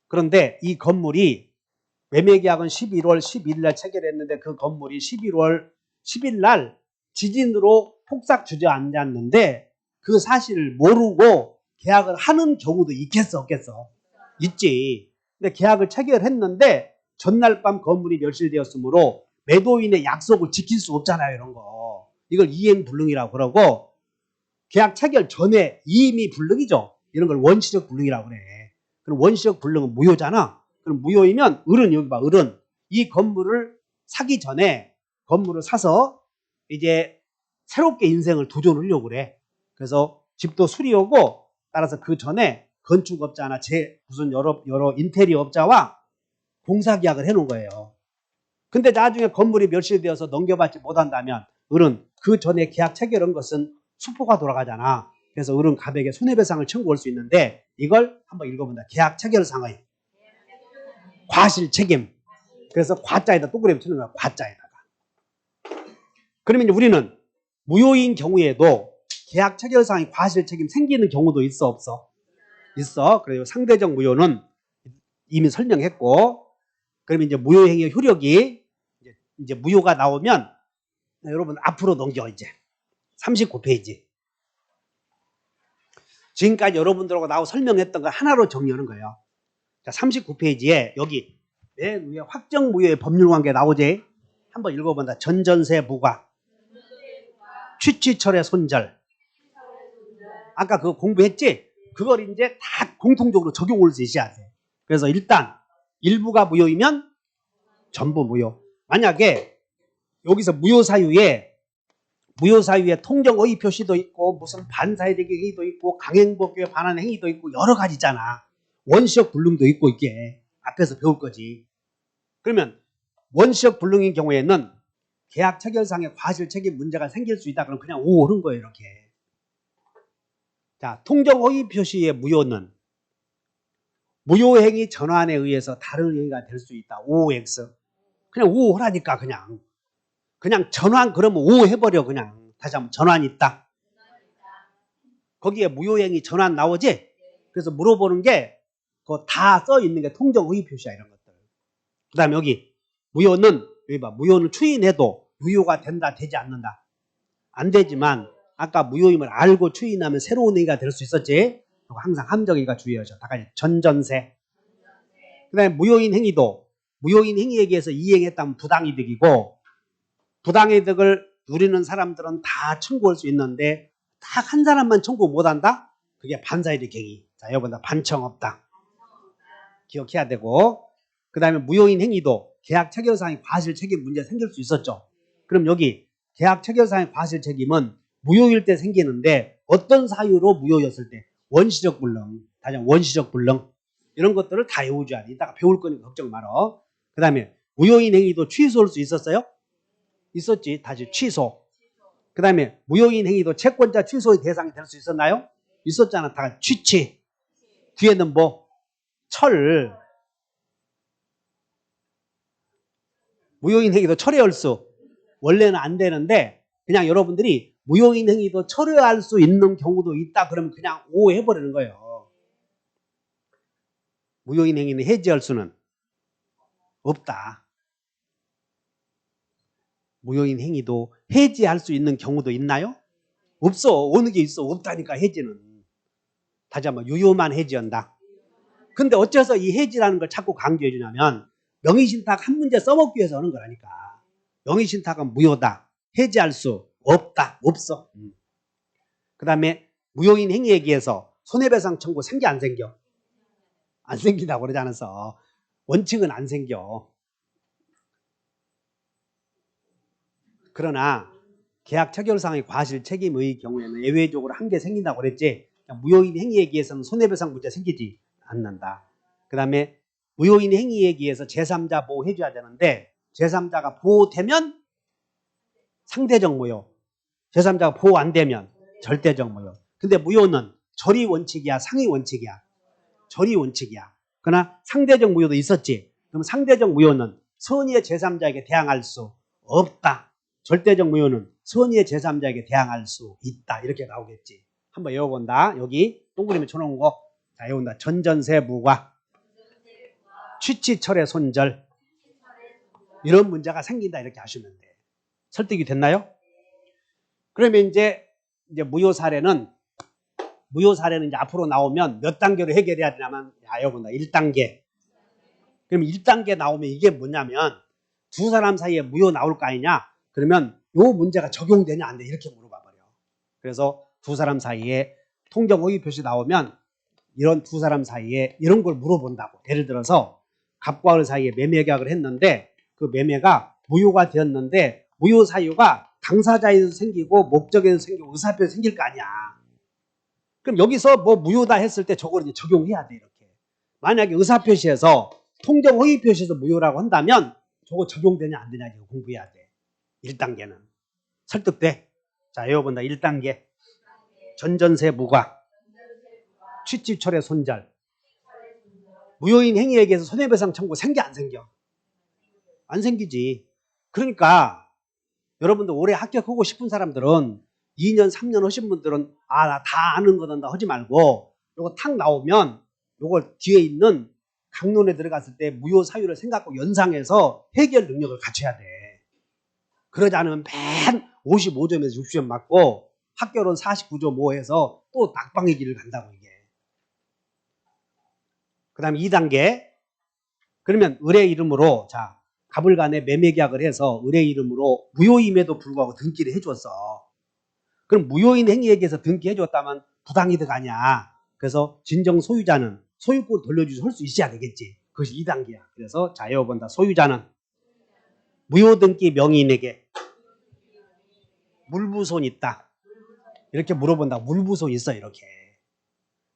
그런데 이 건물이 매매 계약은 11월 11일 날 체결했는데 그 건물이 11월 10일 날 지진으로 폭삭 주저앉았는데 그 사실을 모르고 계약을 하는 경우도 있겠어 없겠어? 있지. 근데 계약을 체결했는데 전날 밤 건물이 멸실되었으므로 매도인의 약속을 지킬 수 없잖아요. 이런 거. 이걸 이행불능이라고 그러고 계약 체결 전에 이미 불능이죠. 이런 걸 원시적 불능이라고 그래. 그럼 원시적 불능은 무효잖아. 그럼 무효이면 을은 여기 봐. 을은 이 건물을 사기 전에 건물을 사서 이제 새롭게 인생을 도전하려고 그래. 그래서 집도 수리하고 따라서 그 전에 건축업자나 무슨 여러 인테리어 업자와 공사계약을 해놓은 거예요. 근데 나중에 건물이 멸실되어서 넘겨받지 못한다면 을은 그 전에 계약 체결한 것은 수포가 돌아가잖아. 그래서 을은 갑에게 손해배상을 청구할 수 있는데 이걸 한번 읽어본다. 계약 체결상의 과실 책임. 그래서 과자에다 동그라미 치는 거야. 과자에다가. 그러면 우리는 무효인 경우에도 계약 체결상의 과실 책임 생기는 경우도 있어 없어? 있어. 그래서 상대적 무효는 이미 설명했고 그러면 이제 무효행위의 효력이 이제 무효가 나오면 여러분 앞으로 넘겨 이제 39페이지. 지금까지 여러분들하고 나하고 설명했던 거 하나로 정리하는 거예요. 자, 39페이지에 여기 맨 위에 확정 무효의 법률관계 나오지? 한번 읽어본다. 전전세 부과, 취취철의 손절. 아까 그거 공부했지? 그걸 이제 다 공통적으로 적용할 수 있어야 돼. 그래서 일단 일부가 무효이면 전부 무효. 만약에 여기서 무효 사유에 통정의 표시도 있고 무슨 반사회적 행위도 있고 강행법규에 반하는 행위도 있고 여러 가지 있잖아. 원시적 불능도 있고 이게 앞에서 배울 거지. 그러면 원시적 불능인 경우에는 계약 체결상의 과실책임 문제가 생길 수 있다. 그럼 그냥 오 오는 거예요. 이렇게. 자, 통정허위 표시의 무효는 무효행위 전환에 의해서 다른 행위가 될 수 있다. OX. 그냥 O 하라니까 그냥 전환 그러면 O 해버려 그냥. 다시 한번 전환 있다. 거기에 무효행위 전환 나오지? 그래서 물어보는 게 그거 다 써 있는 게 통정허위 표시야 이런 것들. 그 다음에 여기 무효는 여기 봐. 무효는 추인해도 유효가 된다 되지 않는다. 안 되지만 아까 무효임을 알고 추인하면 새로운 행위가 될 수 있었지. 항상 함정이가 주의하셔. 다 같이 전전세. 그 다음에 무효인 행위도 무효인 행위에 의해서 이행했다면 부당이득이고 부당이득을 누리는 사람들은 다 청구할 수 있는데 딱 한 사람만 청구 못한다? 그게 반사이득 행위. 자, 여러분들 반청 없다. 기억해야 되고 그 다음에 무효인 행위도 계약 체결상의 과실책임 문제 생길 수 있었죠. 그럼 여기 계약 체결상의 과실책임은 무효일 때 생기는데 어떤 사유로 무효였을 때 원시적 불능, 다시 원시적 불능 이런 것들을 다 외워줘야 돼. 이따가 배울 거니까 걱정 말어. 그 다음에 무효인 행위도 취소할 수 있었어요? 있었지. 다시 취소. 그 다음에 무효인 행위도 채권자 취소의 대상이 될 수 있었나요? 있었잖아. 다 취치. 뒤에는 뭐? 철. 무효인 행위도 철회할 수. 원래는 안 되는데 그냥 여러분들이 무효인 행위도 철회할 수 있는 경우도 있다. 그러면 그냥 오 해버리는 거예요. 무효인 행위는 해지할 수는 없다. 무효인 행위도 해지할 수 있는 경우도 있나요? 없어. 어느 게 있어? 없다니까 해지는. 다시 한번 유효만 해지한다. 근데 어째서 이 해지라는 걸 자꾸 강조해 주냐면 명의신탁 한 문제 써먹기 위해서 하는 거라니까. 명의신탁은 무효다. 해지할 수 없다. 없어. 그 다음에 무효인 행위에 의해서 손해배상 청구 생겨 안 생겨? 안 생긴다고 그러지 않았어. 원칙은 안 생겨. 그러나 계약 체결상의 과실 책임의 경우에는 예외적으로 한 개 생긴다고 그랬지. 무효인 행위에 의해서는 손해배상 문제 생기지 않는다. 그 다음에 무효인 행위에 의해서 제3자 보호해줘야 되는데 제3자가 보호되면 상대적 무효. 제3자가 보호 안 되면 절대적 무효. 근데 무효는 절의 원칙이야? 상위 원칙이야? 절의 원칙이야. 그러나 상대적 무효도 있었지. 그럼 상대적 무효는 선의의 제3자에게 대항할 수 없다. 절대적 무효는 선의의 제3자에게 대항할 수 있다. 이렇게 나오겠지. 한번 외워본다. 여기 동그라미 쳐놓은 거. 자, 외운다. 전전세 무과 취치철의 손절 이런 문제가 생긴다. 이렇게 하시면 돼. 설득이 됐나요? 그러면 이제 무효 사례는 이제 앞으로 나오면 몇 단계로 해결해야 되냐면 외워본다. 1단계. 그럼 1단계 나오면 이게 뭐냐면 두 사람 사이에 무효 나올 거 아니냐? 그러면 요 문제가 적용되냐 안 돼? 이렇게 물어봐 버려. 그래서 두 사람 사이에 통정허위 표시 나오면 이런 두 사람 사이에 이런 걸 물어본다고. 예를 들어서 갑과 을 사이에 매매 계약을 했는데 그 매매가 무효가 되었는데 무효 사유가 당사자에서 생기고 목적에서 생기고 의사표에서 생길 거 아니야. 그럼 여기서 뭐 무효다 했을 때 저걸 이제 적용해야 돼. 이렇게. 만약에 의사표시에서 통정허위 표시에서 무효라고 한다면 저거 적용되냐 안 되냐 이거 공부해야 돼. 1단계는. 설득돼? 자, 외워본다. 1단계. 전전세 무과 취집철의 손절 무효인 행위에 의해서 손해배상 청구 생겨 안 생겨? 안 생기지. 그러니까 여러분들 올해 합격하고 싶은 사람들은 2년 3년 하신 분들은 나 다 아는 거단다 하지 말고 요거 탁 나오면 요걸 뒤에 있는 강론에 들어갔을 때 무효 사유를 생각하고 연상해서 해결 능력을 갖춰야 돼. 그러지 않으면 맨 55점에서 60점 맞고 학교론 49점 5해서 또 낙방의 길을 간다고 이게. 그 다음에 2단계. 그러면 의뢰 이름으로 자 갑을 간에 매매 계약을 해서 의뢰 이름으로 무효임에도 불구하고 등기를 해줬어. 그럼 무효인 행위에 의해서 등기해줬다면 부당이득 아니야. 그래서 진정 소유자는 소유권 돌려주지 할 수 있어야 되겠지. 그것이 2단계야. 그래서 자 외워본다. 소유자는 무효등기 명의인에게 물부손 있다. 이렇게 물어본다. 물부손 있어 이렇게.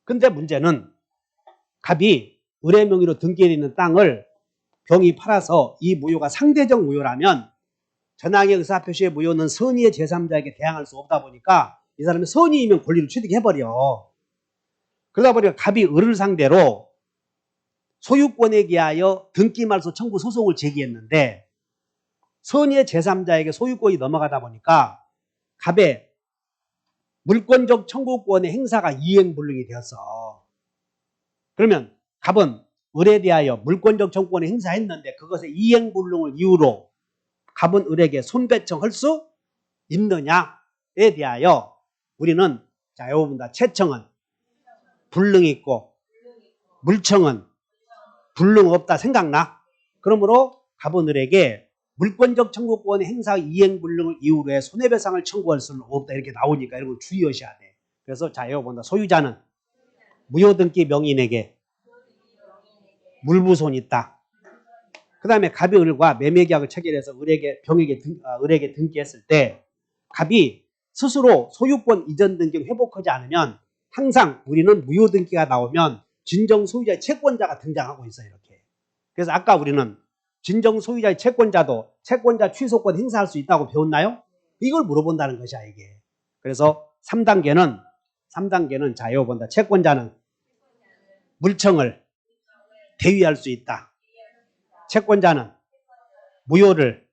근데 문제는 갑이 의뢰 명의로 등기해 있는 땅을 병이 팔아서 이 무효가 상대적 무효라면 전항의 의사표시의 무효는 선의의 제3자에게 대항할 수 없다 보니까 이 사람이 선의이면 권리를 취득해버려. 그러다 보니까 갑이 을을 상대로 소유권에 기하여 등기말소 청구 소송을 제기했는데 선의의 제3자에게 소유권이 넘어가다 보니까 갑의 물권적 청구권의 행사가 이행불능이 되었어. 그러면 갑은 을에 대하여 물권적 청구권을 행사했는데 그것의 이행불능을 이유로 갑은 을에게 손배청할 수 있느냐에 대하여 우리는 자 여기 본다. 채청은 불능이 있고 물청은 불능 없다 생각나? 그러므로 갑은 을에게 물권적 청구권의 행사 이행불능을 이유로 해 손해배상을 청구할 수는 없다 이렇게 나오니까 이런 걸 주의하셔야 돼. 그래서 자 여기 본다. 소유자는 무효등기 명인에게 물부손이 있다. 그 다음에 갑이 을과 매매계약을 체결해서 을에게 등기했을 때 갑이 스스로 소유권 이전 등기를 회복하지 않으면 항상 우리는 무효등기가 나오면 진정 소유자의 채권자가 등장하고 있어요. 이렇게. 그래서 아까 우리는 진정 소유자의 채권자도 채권자 취소권 행사할 수 있다고 배웠나요? 이걸 물어본다는 것이야 이게. 그래서 3단계는 자 여기 본다. 채권자는 물청을 대위할 수 있다. 채권자는 무효를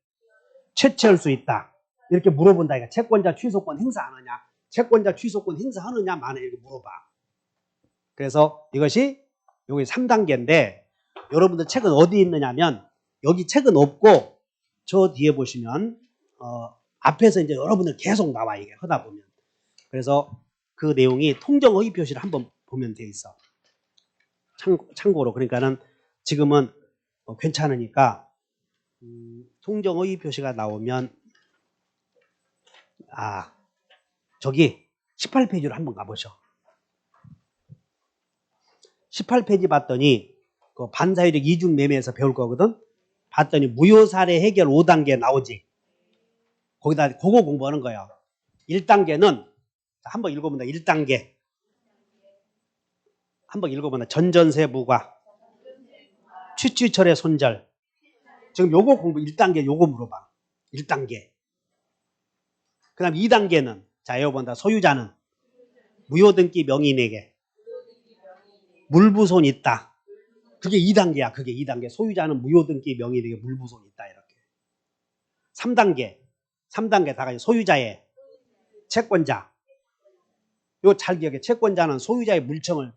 채취할 수 있다. 이렇게 물어본다. 그러니까 채권자 취소권 행사하느냐, 채권자 취소권 행사하느냐, 마냐 이렇게 물어봐. 그래서 이것이 여기 3단계인데 여러분들 책은 어디 있느냐면 여기 책은 없고 저 뒤에 보시면 앞에서 이제 여러분들 계속 나와 이게 하다 보면. 그래서 그 내용이 통정허위 표시를 한번 보면 돼 있어. 참고로 그러니까는 지금은 괜찮으니까 통정허위 표시가 나오면 저기 18페이지로 한번 가보셔. 18페이지 봤더니 그 반사유력 이중매매에서 배울 거거든. 봤더니 무효사례 해결 5단계 나오지. 거기다 그거 공부하는 거야. 1단계는 한번 읽어본다. 1단계 한번 읽어본다. 전전세 부과 취취철의 손절. 지금 요거 공부 1단계 요거 물어봐. 1단계. 그 다음 2단계는 자 여기 본다. 소유자는 무효등기 명인에게 물부손이 있다. 그게 2단계야. 그게 2단계. 소유자는 무효등기 명인에게 물부손이 있다. 이렇게. 3단계 다가 소유자의 채권자. 이거 잘 기억해. 채권자는 소유자의 물청을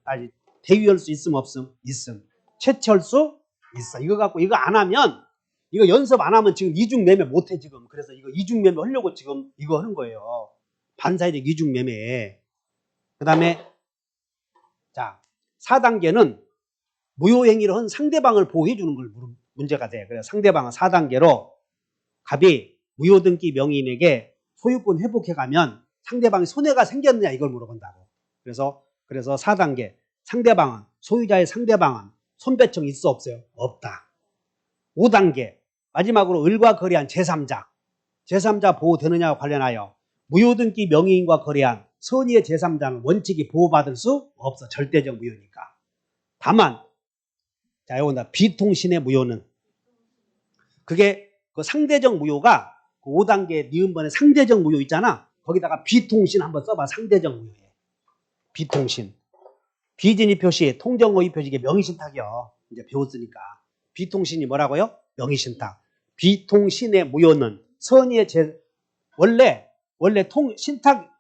대위할 수 있음 없음? 있음. 채취할 수 있어. 이거 갖고 이거 안 하면 이거 연습 안 하면 지금 이중매매 못해 지금. 그래서 이거 이중매매 하려고 지금 이거 하는 거예요. 반사이득 이중매매. 그 다음에 자 4단계는 무효행위를 한 상대방을 보호해 주는 걸 문제가 돼. 그래서 상대방은 4단계로 갑이 무효등기 명의인에게 소유권 회복해 가면 상대방이 손해가 생겼느냐 이걸 물어본다고. 그래서 4단계 상대방은 소유자의 상대방은 손배청 있어 없어요? 없다. 5단계 마지막으로 을과 거래한 제3자 보호되느냐와 관련하여 무효등기 명의인과 거래한 선의의 제3자는 원칙이 보호받을 수 없어. 절대적 무효니까. 다만 자 여기다 비통신의 무효는 그게 그 상대적 무효가 그 5단계 니은번에 상대적 무효 있잖아. 거기다가 비통신 한번 써봐. 상대적 무효에 비통신 비진입 표시 통정허위 표시 이게 명의신탁이요. 이제 배웠으니까 비통신이 뭐라고요? 명의신탁. 비통신의 무효는 선의의 원래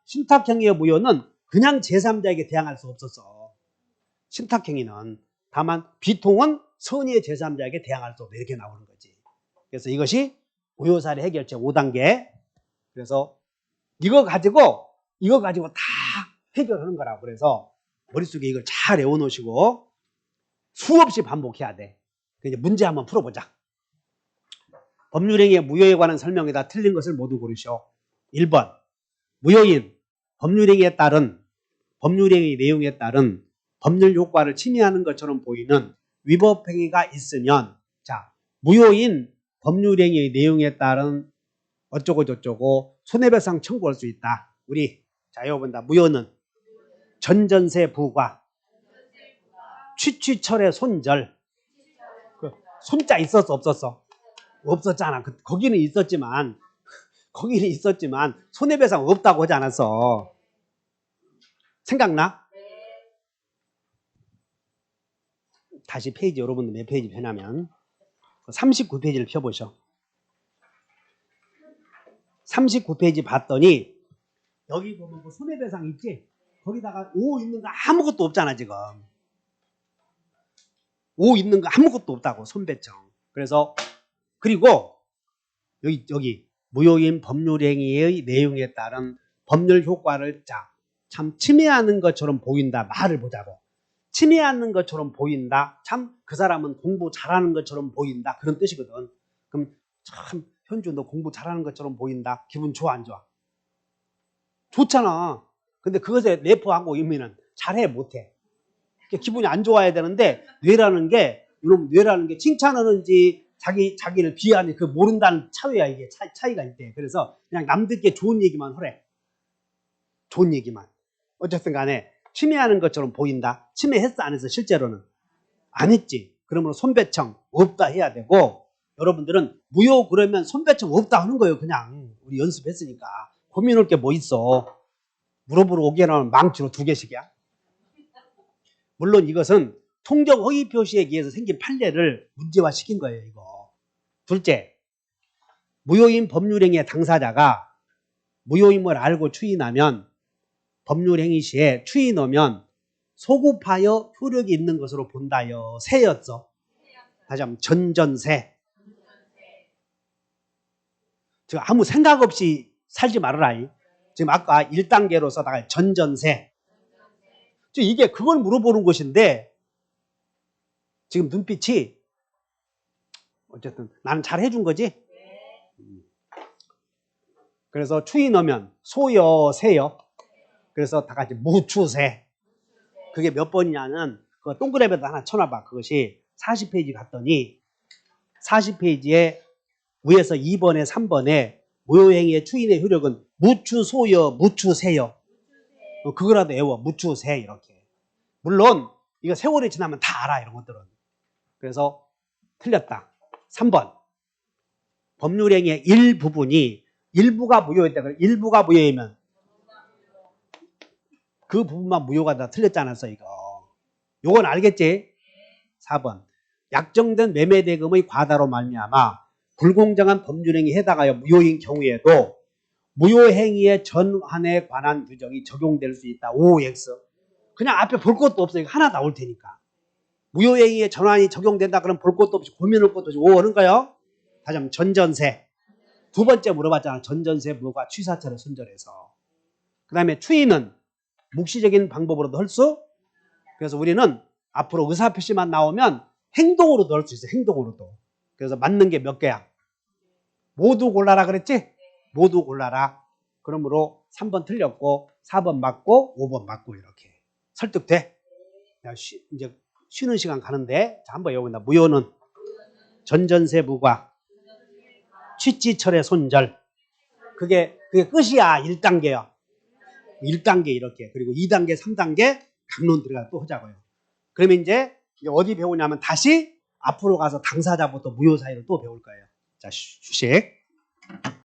신탁행위의 무효는 그냥 제3자에게 대항할 수 없었어. 신탁행위는. 다만 비통은 선의의 제3자에게 대항할 수 없다. 이렇게 나오는 거지. 그래서 이것이 무효사례 해결책 5단계. 그래서 이거 가지고 다 해결하는 거라고. 그래서 머릿속에 이걸 잘 외워놓으시고 수없이 반복해야 돼. 이제 문제 한번 풀어보자. 법률행위의 무효에 관한 설명에다 틀린 것을 모두 고르시오. 1번 무효인 법률행위에 따른 법률행위 내용에 따른 법률 효과를 침해하는 것처럼 보이는 위법행위가 있으면 자 무효인 법률행위의 내용에 따른 어쩌고 저쩌고 손해배상 청구할 수 있다. 우리 자 여기 본다. 무효는 전전세 부과 취취철의 손절. 그 손자 있었어 없었어? 없었잖아. 거기는 있었지만 거기는 있었지만 손해배상 없다고 하지 않았어. 생각나? 다시 페이지 여러분들 몇 페이지 펴냐면 39페이지를 펴보셔. 39페이지 봤더니 여기 보면 뭐 손해배상 있지? 거기다가 5 있는 거 아무것도 없잖아 지금. 5 있는 거 아무것도 없다고 손배청. 그래서 그리고 여기 무효인 법률행위의 내용에 따른 법률 효과를 참 침해하는 것처럼 보인다. 말을 보자고. 침해하는 것처럼 보인다. 참 그 사람은 공부 잘하는 것처럼 보인다. 그런 뜻이거든. 그럼 참 현주 너 공부 잘하는 것처럼 보인다. 기분 좋아 안 좋아? 좋잖아. 근데 그것에 내포하고 있으면 잘해 못해. 기분이 안 좋아야 되는데 뇌라는 게 칭찬하는지 자기를 비하하는지 그 모른다는 차이야. 이게 차이가 있대. 그래서 그냥 남들께 좋은 얘기만 하래. 좋은 얘기만. 어쨌든 간에 침해하는 것처럼 보인다. 침해했어 안 했어? 실제로는 안 했지. 그러므로 손배청 없다 해야 되고, 여러분들은 무효 그러면 손배청 없다 하는 거예요. 그냥 우리 연습했으니까. 고민할 게 뭐 있어. 물어보러 오게 나오면 망치로 2개씩이야. 물론 이것은 통정 허위 표시에 의해서 생긴 판례를 문제화시킨 거예요. 이거. 둘째, 무효인 법률행위의 당사자가 무효임을 알고 추인하면 법률행위 시에 추인하면 소급하여 효력이 있는 것으로 본다요. 세였어. 다시 한번 전전세. 지금 아무 생각 없이 살지 말아라. 지금 아까 1단계로 써다가 전전세. 이게 그걸 물어보는 것인데 지금 눈빛이 어쨌든 나는 잘 해준 거지? 그래서 추인하면 소여 세여. 그래서 다 같이 무추세. 그게 몇 번이냐는 그 동그라미에다 하나 쳐놔봐. 그것이 40페이지 갔더니 40페이지에 위에서 2번에 3번에 무효행위의 추인의 효력은 무추소여 무추세여. 그거라도 외워. 무추세 이렇게. 물론 이거 세월이 지나면 다 알아 이런 것들은. 그래서 틀렸다. 3번 법률행위의 일부분이 일부가 무효였다. 일부가 무효이면 그 부분만 무효가 다 틀렸지 않았어 이거. 요건 알겠지? 4번 약정된 매매대금의 과다로 말미암아 불공정한 법률행위에 해당하여 무효인 경우에도 무효행위의 전환에 관한 규정이 적용될 수 있다. OX. 그냥 앞에 볼 것도 없어. 이거 하나 나올 테니까. 무효행위의 전환이 적용된다. 그럼 볼 것도 없이 고민할 것도 없이 O 하는 거예요. 다시 한번 전전세. 두 번째 물어봤잖아. 전전세 무효가 취사처를 손절해서. 그 다음에 추인은 묵시적인 방법으로도 할 수. 그래서 우리는 앞으로 의사표시만 나오면 행동으로도 할 수 있어요. 행동으로도. 그래서 맞는 게 몇 개야? 모두 골라라 그랬지? 모두 골라라. 그러므로 3번 틀렸고 4번 맞고 5번 맞고 이렇게. 설득돼? 이제 쉬는 시간 가는데 자, 한번 여기다 무효는 전전세 무과 취지철의 손절. 그게 끝이야. 1단계야. 1단계 이렇게. 그리고 2단계, 3단계 강론 들어가 또 하자고요. 그러면 이제 어디 배우냐면 다시 앞으로 가서 당사자부터 무효 사유를 또 배울 거예요. 자, 휴식.